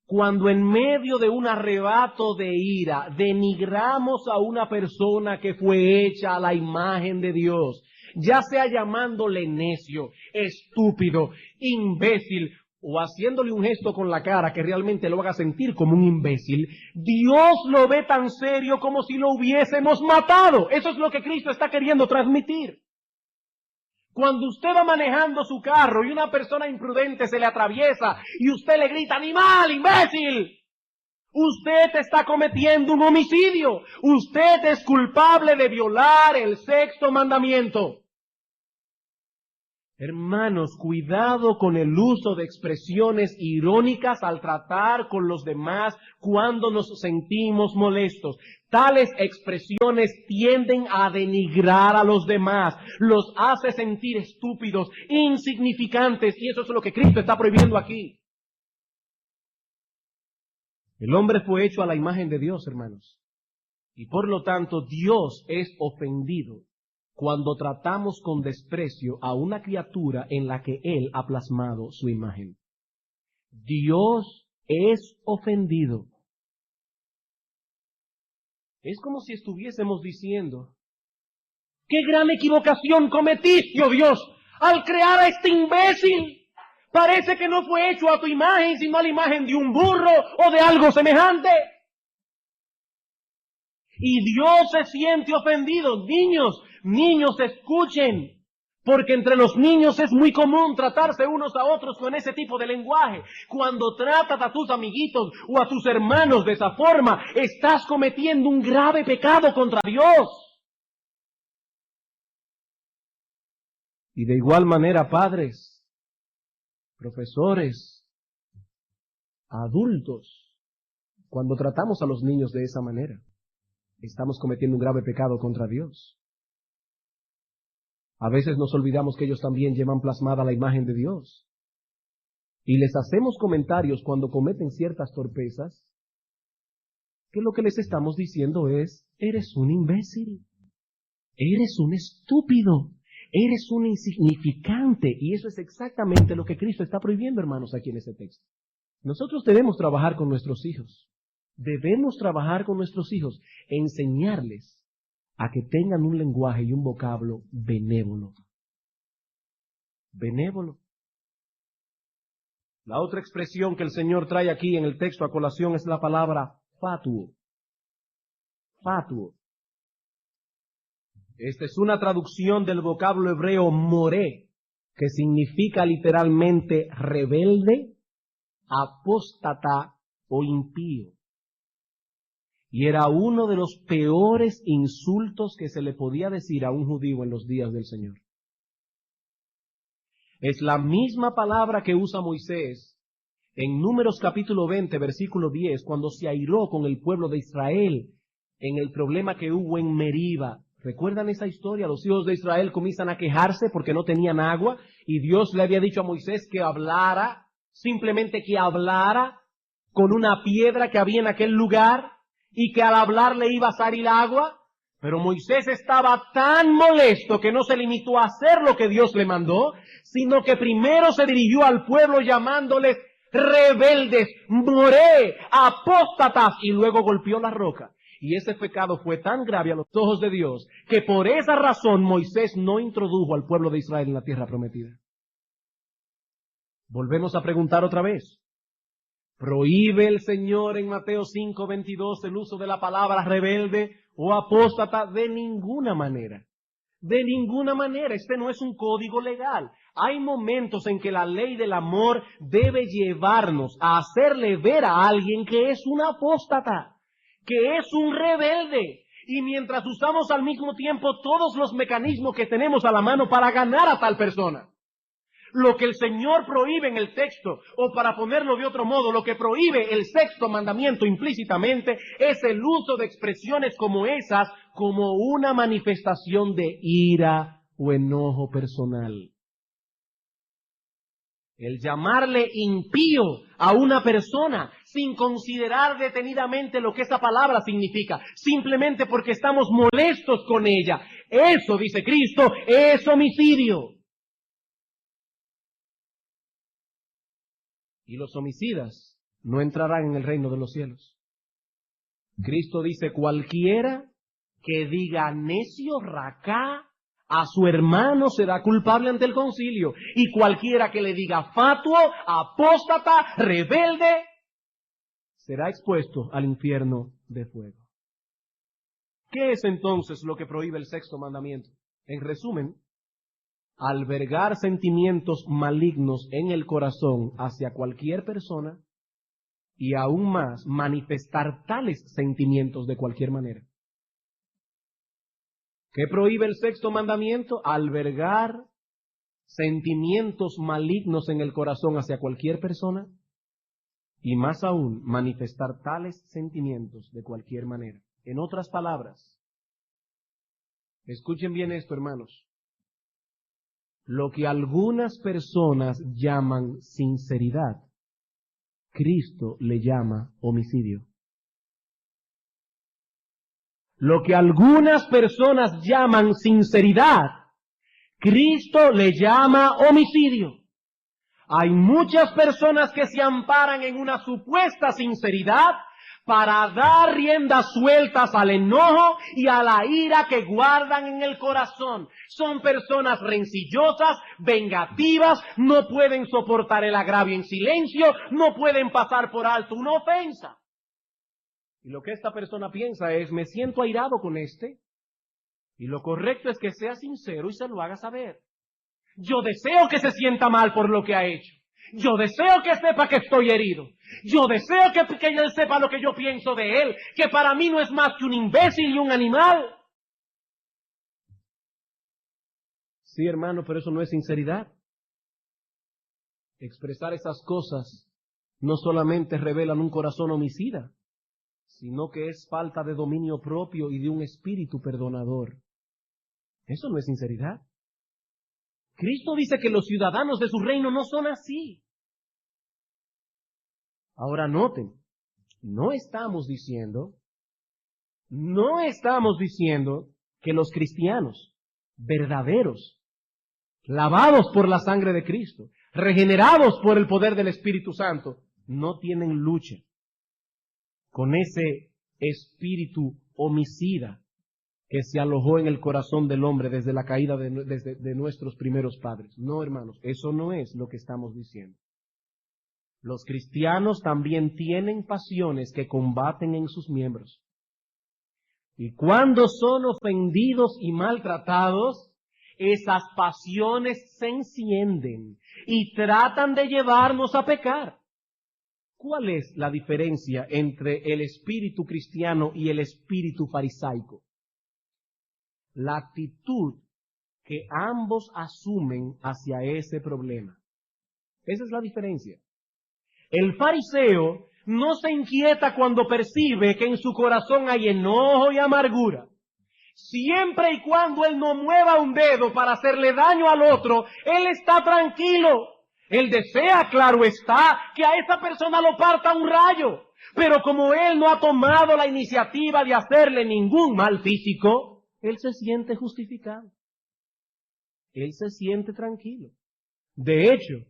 Cuando en medio de un arrebato de ira denigramos a una persona que fue hecha a la imagen de Dios, ya sea llamándole necio, estúpido, imbécil, o haciéndole un gesto con la cara que realmente lo haga sentir como un imbécil, Dios lo ve tan serio como si lo hubiésemos matado. Eso es lo que Cristo está queriendo transmitir. Cuando usted va manejando su carro y una persona imprudente se le atraviesa y usted le grita, ¡animal, imbécil!, usted está cometiendo un homicidio. Usted es culpable de violar el sexto mandamiento. Hermanos, cuidado con el uso de expresiones irónicas al tratar con los demás cuando nos sentimos molestos. Tales expresiones tienden a denigrar a los demás, los hace sentir estúpidos, insignificantes, y eso es lo que Cristo está prohibiendo aquí. El hombre fue hecho a la imagen de Dios, hermanos, y por lo tanto Dios es ofendido cuando tratamos con desprecio a una criatura en la que Él ha plasmado su imagen. Dios es ofendido Es como si estuviésemos diciendo: ¡qué gran equivocación cometiste, oh Dios, al crear a este imbécil! Parece que no fue hecho a tu imagen, sino a la imagen de un burro o de algo semejante. Y Dios se siente ofendido. Niños, escuchen. Porque entre los niños es muy común tratarse unos a otros con ese tipo de lenguaje. Cuando tratas a tus amiguitos o a tus hermanos de esa forma, estás cometiendo un grave pecado contra Dios. Y de igual manera, padres, profesores, adultos, cuando tratamos a los niños de esa manera, estamos cometiendo un grave pecado contra Dios. A veces nos olvidamos que ellos también llevan plasmada la imagen de Dios. Y les hacemos comentarios cuando cometen ciertas torpezas, que lo que les estamos diciendo es: eres un imbécil, eres un estúpido, eres un insignificante. Y eso es exactamente lo que Cristo está prohibiendo, hermanos, aquí en este texto. Nosotros debemos trabajar con nuestros hijos. Debemos trabajar con nuestros hijos, enseñarles a que tengan un lenguaje y un vocablo benévolo. Benévolo. La otra expresión que el Señor trae aquí en el texto a colación es la palabra fatuo. Fatuo. Esta es una traducción del vocablo hebreo moré, que significa literalmente rebelde, apóstata o impío. Y era uno de los peores insultos que se le podía decir a un judío en los días del Señor. Es la misma palabra que usa Moisés en Números capítulo 20, versículo 10, cuando se airó con el pueblo de Israel en el problema que hubo en Meriba. ¿Recuerdan esa historia? Los hijos de Israel comienzan a quejarse porque no tenían agua y Dios le había dicho a Moisés que hablara, simplemente que hablara con una piedra que había en aquel lugar, y que al hablar le iba a salir agua. Pero Moisés estaba tan molesto que no se limitó a hacer lo que Dios le mandó, sino que primero se dirigió al pueblo llamándoles rebeldes, moré, apóstatas, y luego golpeó la roca. Y ese pecado fue tan grave a los ojos de Dios que por esa razón Moisés no introdujo al pueblo de Israel en la tierra prometida. Volvemos a preguntar otra vez. ¿Prohíbe el Señor en Mateo 5:22 el uso de la palabra rebelde o apóstata? De ninguna manera. De ninguna manera. Este no es un código legal. Hay momentos en que la ley del amor debe llevarnos a hacerle ver a alguien que es un apóstata, que es un rebelde. Y mientras usamos al mismo tiempo todos los mecanismos que tenemos a la mano para ganar a tal persona. Lo que el Señor prohíbe en el texto, o para ponerlo de otro modo, lo que prohíbe el sexto mandamiento implícitamente, es el uso de expresiones como esas, como una manifestación de ira o enojo personal. El llamarle impío a una persona sin considerar detenidamente lo que esa palabra significa, simplemente porque estamos molestos con ella, eso, dice Cristo, es homicidio. Y los homicidas no entrarán en el reino de los cielos. Cristo dice: cualquiera que diga necio, racá, a su hermano será culpable ante el concilio. Y cualquiera que le diga fatuo, apóstata, rebelde, será expuesto al infierno de fuego. ¿Qué es entonces lo que prohíbe el sexto mandamiento? En resumen, albergar sentimientos malignos en el corazón hacia cualquier persona y aún más manifestar tales sentimientos de cualquier manera. ¿Qué prohíbe el sexto mandamiento? Albergar sentimientos malignos en el corazón hacia cualquier persona y más aún manifestar tales sentimientos de cualquier manera. En otras palabras, escuchen bien esto, hermanos. Lo que algunas personas llaman sinceridad, Cristo le llama homicidio. Lo que algunas personas llaman sinceridad, Cristo le llama homicidio. Hay muchas personas que se amparan en una supuesta sinceridad para dar riendas sueltas al enojo y a la ira que guardan en el corazón. Son personas rencillosas, vengativas, no pueden soportar el agravio en silencio, no pueden pasar por alto una ofensa. Y lo que esta persona piensa es, me siento airado con este, y lo correcto es que sea sincero y se lo haga saber. Yo deseo que se sienta mal por lo que ha hecho. Yo deseo que sepa que estoy herido. Yo deseo que él sepa lo que yo pienso de él, que para mí no es más que un imbécil y un animal. Sí, hermano, pero eso no es sinceridad. Expresar esas cosas no solamente revelan un corazón homicida, sino que es falta de dominio propio y de un espíritu perdonador. Eso no es sinceridad. Cristo dice que los ciudadanos de su reino no son así. Ahora noten, no estamos diciendo que los cristianos verdaderos, lavados por la sangre de Cristo, regenerados por el poder del Espíritu Santo, no tienen lucha con ese espíritu homicida que se alojó en el corazón del hombre desde la caída de nuestros primeros padres. No, hermanos, eso no es lo que estamos diciendo. Los cristianos también tienen pasiones que combaten en sus miembros. Y cuando son ofendidos y maltratados, esas pasiones se encienden y tratan de llevarnos a pecar. ¿Cuál es la diferencia entre el espíritu cristiano y el espíritu farisaico? La actitud que ambos asumen hacia ese problema. Esa es la diferencia. El fariseo no se inquieta cuando percibe que en su corazón hay enojo y amargura. Siempre y cuando él no mueva un dedo para hacerle daño al otro, él está tranquilo. Él desea, claro está, que a esa persona lo parta un rayo. Pero como él no ha tomado la iniciativa de hacerle ningún mal físico, él se siente justificado. Él se siente tranquilo. De hecho,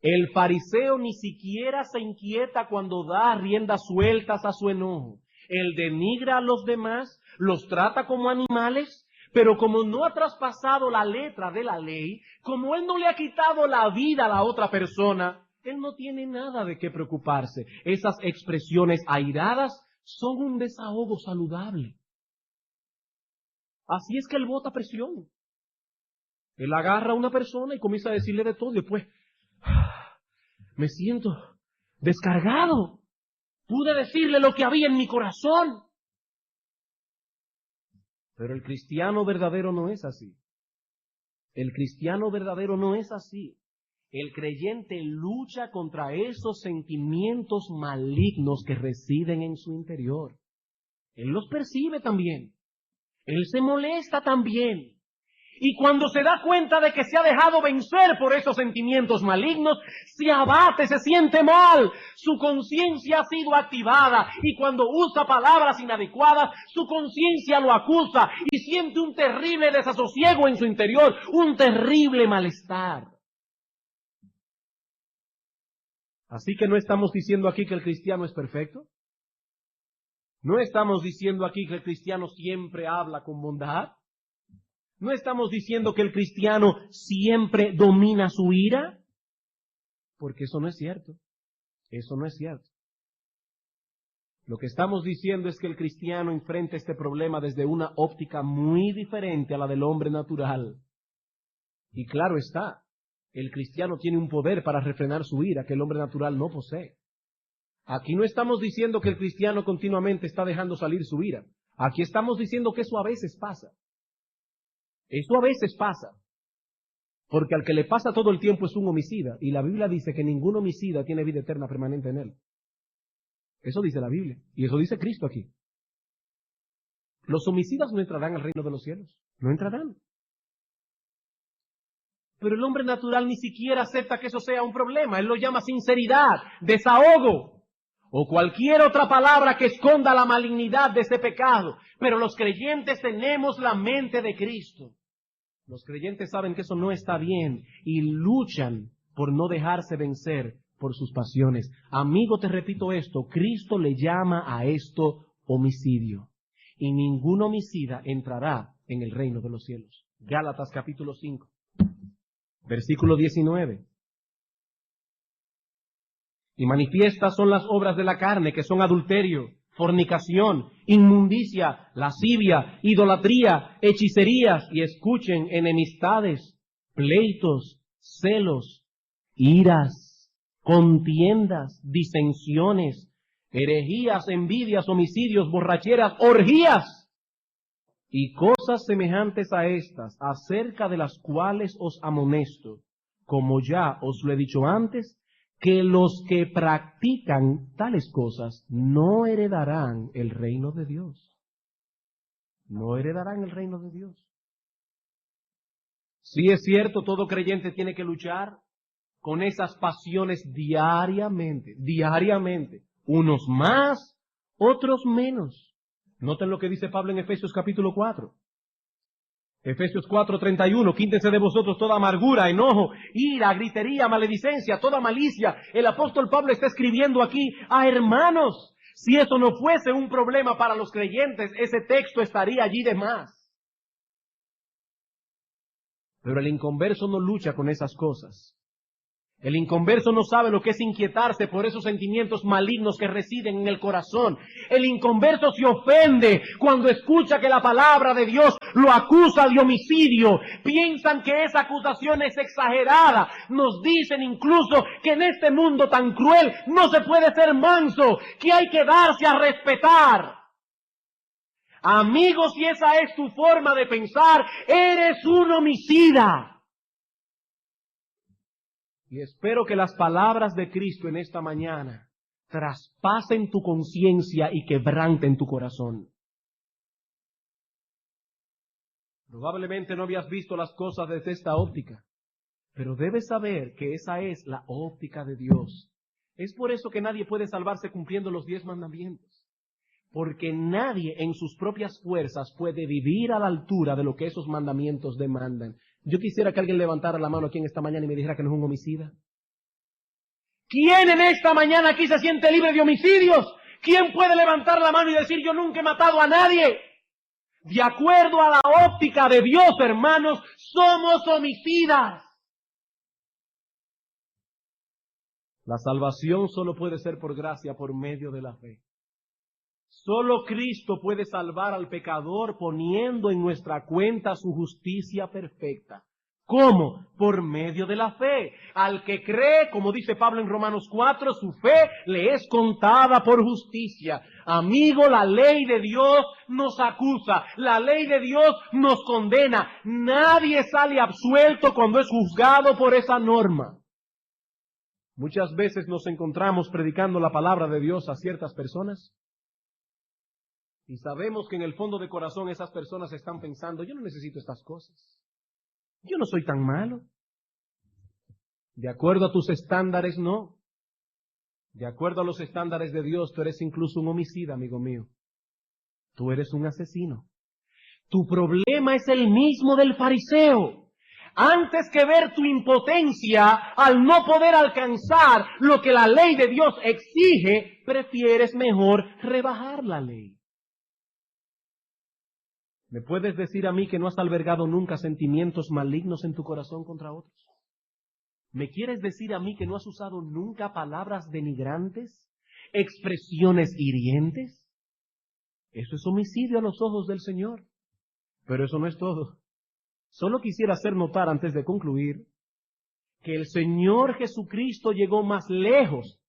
el fariseo ni siquiera se inquieta cuando da riendas sueltas a su enojo. Él denigra a los demás, los trata como animales, pero como no ha traspasado la letra de la ley, como él no le ha quitado la vida a la otra persona, él no tiene nada de qué preocuparse. Esas expresiones airadas son un desahogo saludable. Así es que él bota presión. Él agarra a una persona y comienza a decirle de todo y después, me siento descargado. Pude decirle lo que había en mi corazón. Pero el cristiano verdadero no es así. El cristiano verdadero no es así. El creyente lucha contra esos sentimientos malignos que residen en su interior. Él los percibe también. Él se molesta también. Y cuando se da cuenta de que se ha dejado vencer por esos sentimientos malignos, se abate, se siente mal. Su conciencia ha sido activada y cuando usa palabras inadecuadas, su conciencia lo acusa y siente un terrible desasosiego en su interior, un terrible malestar. Así que no estamos diciendo aquí que el cristiano es perfecto. No estamos diciendo aquí que el cristiano siempre habla con bondad. No estamos diciendo que el cristiano siempre domina su ira, porque eso no es cierto. Eso no es cierto. Lo que estamos diciendo es que el cristiano enfrenta este problema desde una óptica muy diferente a la del hombre natural. Y claro está, el cristiano tiene un poder para refrenar su ira que el hombre natural no posee. Aquí no estamos diciendo que el cristiano continuamente está dejando salir su ira. Aquí estamos diciendo que eso a veces pasa. Eso a veces pasa, porque al que le pasa todo el tiempo es un homicida, y la Biblia dice que ningún homicida tiene vida eterna permanente en él. Eso dice la Biblia, y eso dice Cristo aquí. Los homicidas no entrarán al reino de los cielos, no entrarán. Pero el hombre natural ni siquiera acepta que eso sea un problema, él lo llama sinceridad, desahogo, o cualquier otra palabra que esconda la malignidad de ese pecado. Pero los creyentes tenemos la mente de Cristo. Los creyentes saben que eso no está bien y luchan por no dejarse vencer por sus pasiones. Amigo, te repito esto, Cristo le llama a esto homicidio. Y ningún homicida entrará en el reino de los cielos. Gálatas capítulo 5, versículo 19. Y manifiestas son las obras de la carne, que son adulterio, fornicación, inmundicia, lascivia, idolatría, hechicerías, y escuchen, enemistades, pleitos, celos, iras, contiendas, disensiones, herejías, envidias, homicidios, borracheras, orgías, y cosas semejantes a estas, acerca de las cuales os amonesto, como ya os lo he dicho antes, que los que practican tales cosas no heredarán el reino de Dios. No heredarán el reino de Dios. Sí es cierto, todo creyente tiene que luchar con esas pasiones diariamente. Unos más, otros menos. Noten lo que dice Pablo en Efesios capítulo 4. Efesios 4:31, quítense de vosotros toda amargura, enojo, ira, gritería, maledicencia, toda malicia. El apóstol Pablo está escribiendo aquí a hermanos. Si eso no fuese un problema para los creyentes, ese texto estaría allí de más. Pero el inconverso no lucha con esas cosas. El inconverso no sabe lo que es inquietarse por esos sentimientos malignos que residen en el corazón. El inconverso se ofende cuando escucha que la palabra de Dios lo acusa de homicidio. Piensan que esa acusación es exagerada. Nos dicen incluso que en este mundo tan cruel no se puede ser manso, que hay que darse a respetar. Amigos, si esa es tu forma de pensar, eres un homicida. Y espero que las palabras de Cristo en esta mañana traspasen tu conciencia y quebranten tu corazón. Probablemente no habías visto las cosas desde esta óptica, pero debes saber que esa es la óptica de Dios. Es por eso que nadie puede salvarse cumpliendo los 10 mandamientos. Porque nadie en sus propias fuerzas puede vivir a la altura de lo que esos mandamientos demandan. Yo quisiera que alguien levantara la mano aquí en esta mañana y me dijera que no es un homicida. ¿Quién en esta mañana aquí se siente libre de homicidios? ¿Quién puede levantar la mano y decir yo nunca he matado a nadie? De acuerdo a la óptica de Dios, hermanos, somos homicidas. La salvación solo puede ser por gracia, por medio de la fe. Solo Cristo puede salvar al pecador poniendo en nuestra cuenta su justicia perfecta. ¿Cómo? Por medio de la fe. Al que cree, como dice Pablo en Romanos 4, su fe le es contada por justicia. Amigo, la ley de Dios nos acusa, la ley de Dios nos condena. Nadie sale absuelto cuando es juzgado por esa norma. Muchas veces nos encontramos predicando la palabra de Dios a ciertas personas y sabemos que en el fondo de corazón esas personas están pensando, yo no necesito estas cosas. Yo no soy tan malo. De acuerdo a tus estándares, no. De acuerdo a los estándares de Dios, tú eres incluso un homicida, amigo mío. Tú eres un asesino. Tu problema es el mismo del fariseo. Antes que ver tu impotencia al no poder alcanzar lo que la ley de Dios exige, prefieres mejor rebajar la ley. ¿Me puedes decir a mí que no has albergado nunca sentimientos malignos en tu corazón contra otros? ¿Me quieres decir a mí que no has usado nunca palabras denigrantes, expresiones hirientes? Eso es homicidio a los ojos del Señor. Pero eso no es todo. Solo quisiera hacer notar antes de concluir que el Señor Jesucristo llegó más lejos.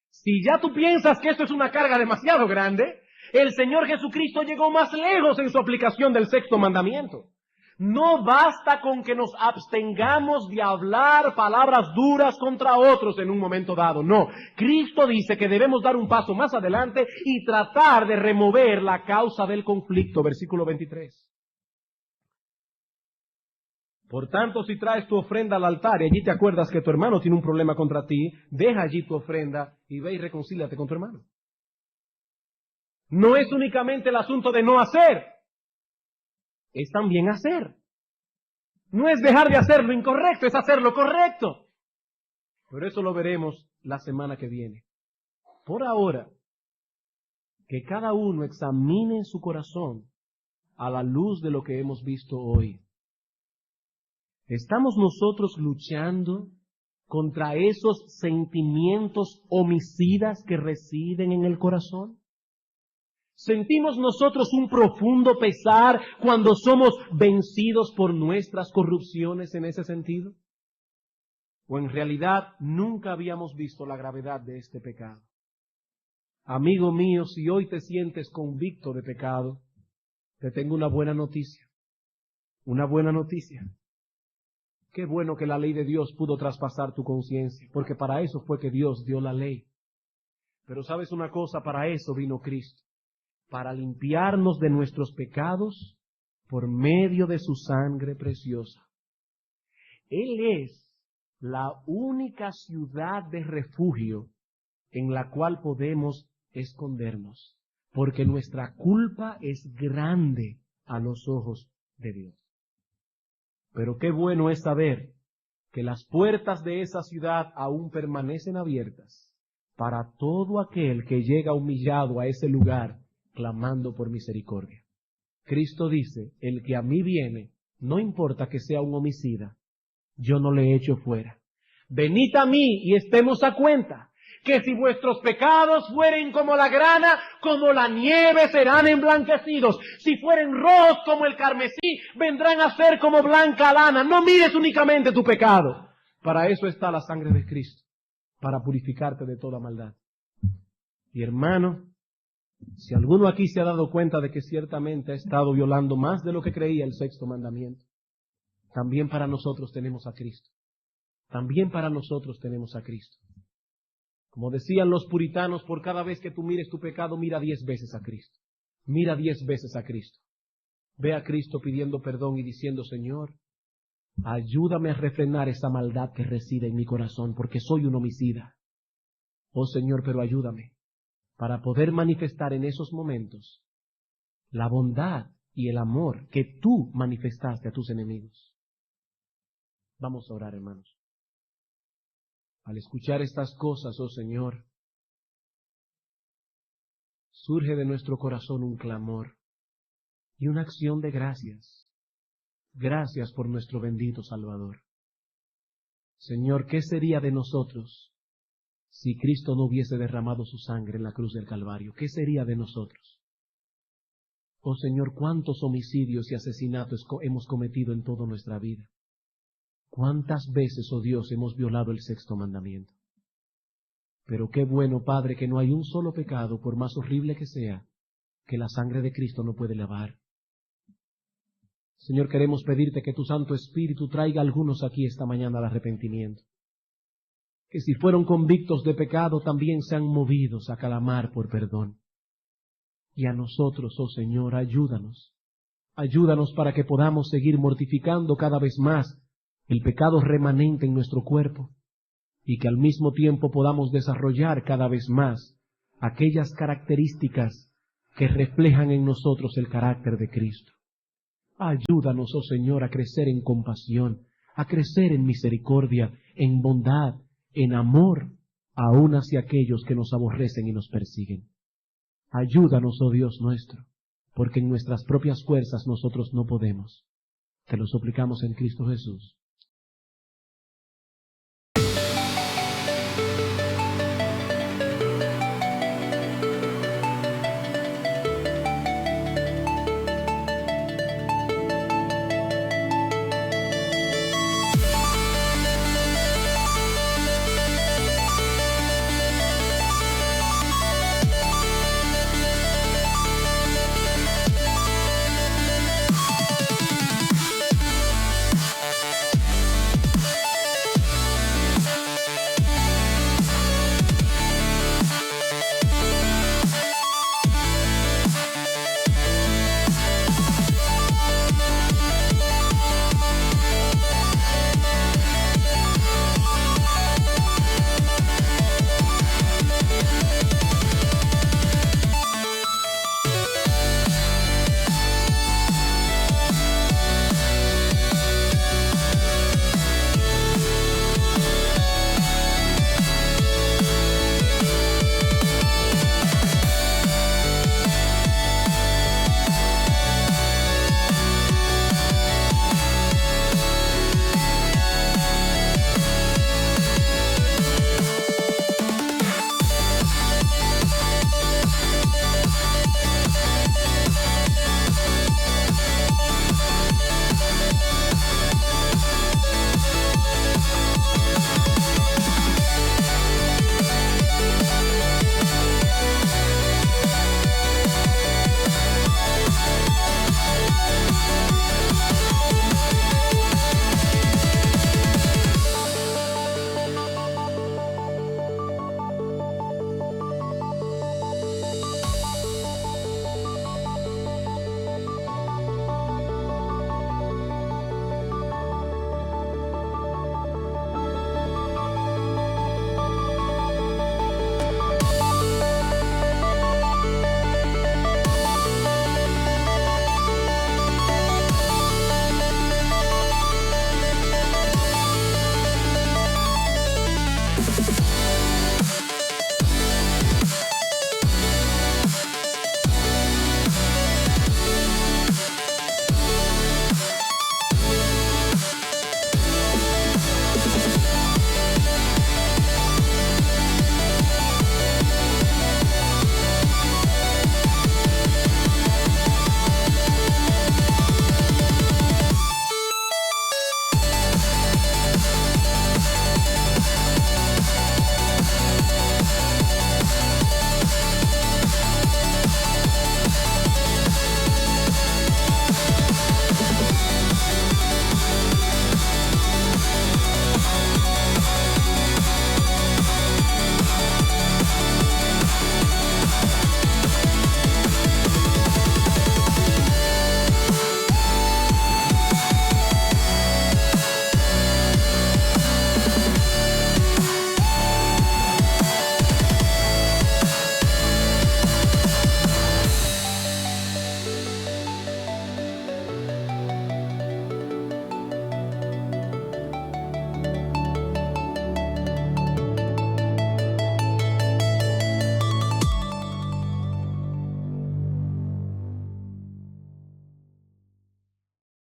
Si ya tú piensas que esto es una carga demasiado grande, el Señor Jesucristo llegó más lejos en su aplicación del 6º mandamiento. No basta con que nos abstengamos de hablar palabras duras contra otros en un momento dado. No, Cristo dice que debemos dar un paso más adelante y tratar de remover la causa del conflicto. Versículo 23. Por tanto, si traes tu ofrenda al altar y allí te acuerdas que tu hermano tiene un problema contra ti, deja allí tu ofrenda y ve y reconcíliate con tu hermano. No es únicamente el asunto de no hacer, es también hacer. No es dejar de hacer lo incorrecto, es hacer lo correcto. Pero eso lo veremos la semana que viene. Por ahora, que cada uno examine su corazón a la luz de lo que hemos visto hoy. ¿Estamos nosotros luchando contra esos sentimientos homicidas que residen en el corazón? ¿Sentimos nosotros un profundo pesar cuando somos vencidos por nuestras corrupciones en ese sentido? ¿O en realidad nunca habíamos visto la gravedad de este pecado? Amigo mío, si hoy te sientes convicto de pecado, te tengo una buena noticia. Una buena noticia. Qué bueno que la ley de Dios pudo traspasar tu conciencia, porque para eso fue que Dios dio la ley. Pero ¿sabes una cosa? Para eso vino Cristo, para limpiarnos de nuestros pecados por medio de su sangre preciosa. Él es la única ciudad de refugio en la cual podemos escondernos, porque nuestra culpa es grande a los ojos de Dios. Pero qué bueno es saber que las puertas de esa ciudad aún permanecen abiertas para todo aquel que llega humillado a ese lugar clamando por misericordia. Cristo dice, el que a mí viene, no importa que sea un homicida, yo no le echo fuera. Venid a mí y estemos a cuenta, que si vuestros pecados fueren como la grana, como la nieve serán emblanquecidos. Si fueren rojos como el carmesí, vendrán a ser como blanca lana. No mires únicamente tu pecado. Para eso está la sangre de Cristo, para purificarte de toda maldad. Y hermano, si alguno aquí se ha dado cuenta de que ciertamente ha estado violando más de lo que creía el sexto mandamiento, también para nosotros tenemos a Cristo. También para nosotros tenemos a Cristo. Como decían los puritanos, por cada vez que tú mires tu pecado, mira 10 veces a Cristo. Mira 10 veces a Cristo. Ve a Cristo pidiendo perdón y diciendo, Señor, ayúdame a refrenar esa maldad que reside en mi corazón, porque soy un homicida. Oh Señor, pero ayúdame para poder manifestar en esos momentos la bondad y el amor que tú manifestaste a tus enemigos. Vamos a orar, hermanos. Al escuchar estas cosas, oh Señor, surge de nuestro corazón un clamor y una acción de gracias. Gracias por nuestro bendito Salvador. Señor, ¿qué sería de nosotros si Cristo no hubiese derramado su sangre en la cruz del Calvario? ¿Qué sería de nosotros? Oh Señor, ¿cuántos homicidios y asesinatos hemos cometido en toda nuestra vida? ¿Cuántas veces, oh Dios, hemos violado el sexto mandamiento? Pero qué bueno, Padre, que no hay un solo pecado, por más horrible que sea, que la sangre de Cristo no puede lavar. Señor, queremos pedirte que tu Santo Espíritu traiga a algunos aquí esta mañana al arrepentimiento. Que si fueron convictos de pecado, también sean movidos a clamar por perdón. Y a nosotros, oh Señor, ayúdanos. Ayúdanos para que podamos seguir mortificando cada vez más el pecado remanente en nuestro cuerpo, y que al mismo tiempo podamos desarrollar cada vez más aquellas características que reflejan en nosotros el carácter de Cristo. Ayúdanos, oh Señor, a crecer en compasión, a crecer en misericordia, en bondad, en amor, aun hacia aquellos que nos aborrecen y nos persiguen. Ayúdanos, oh Dios nuestro, porque en nuestras propias fuerzas nosotros no podemos. Te lo suplicamos en Cristo Jesús.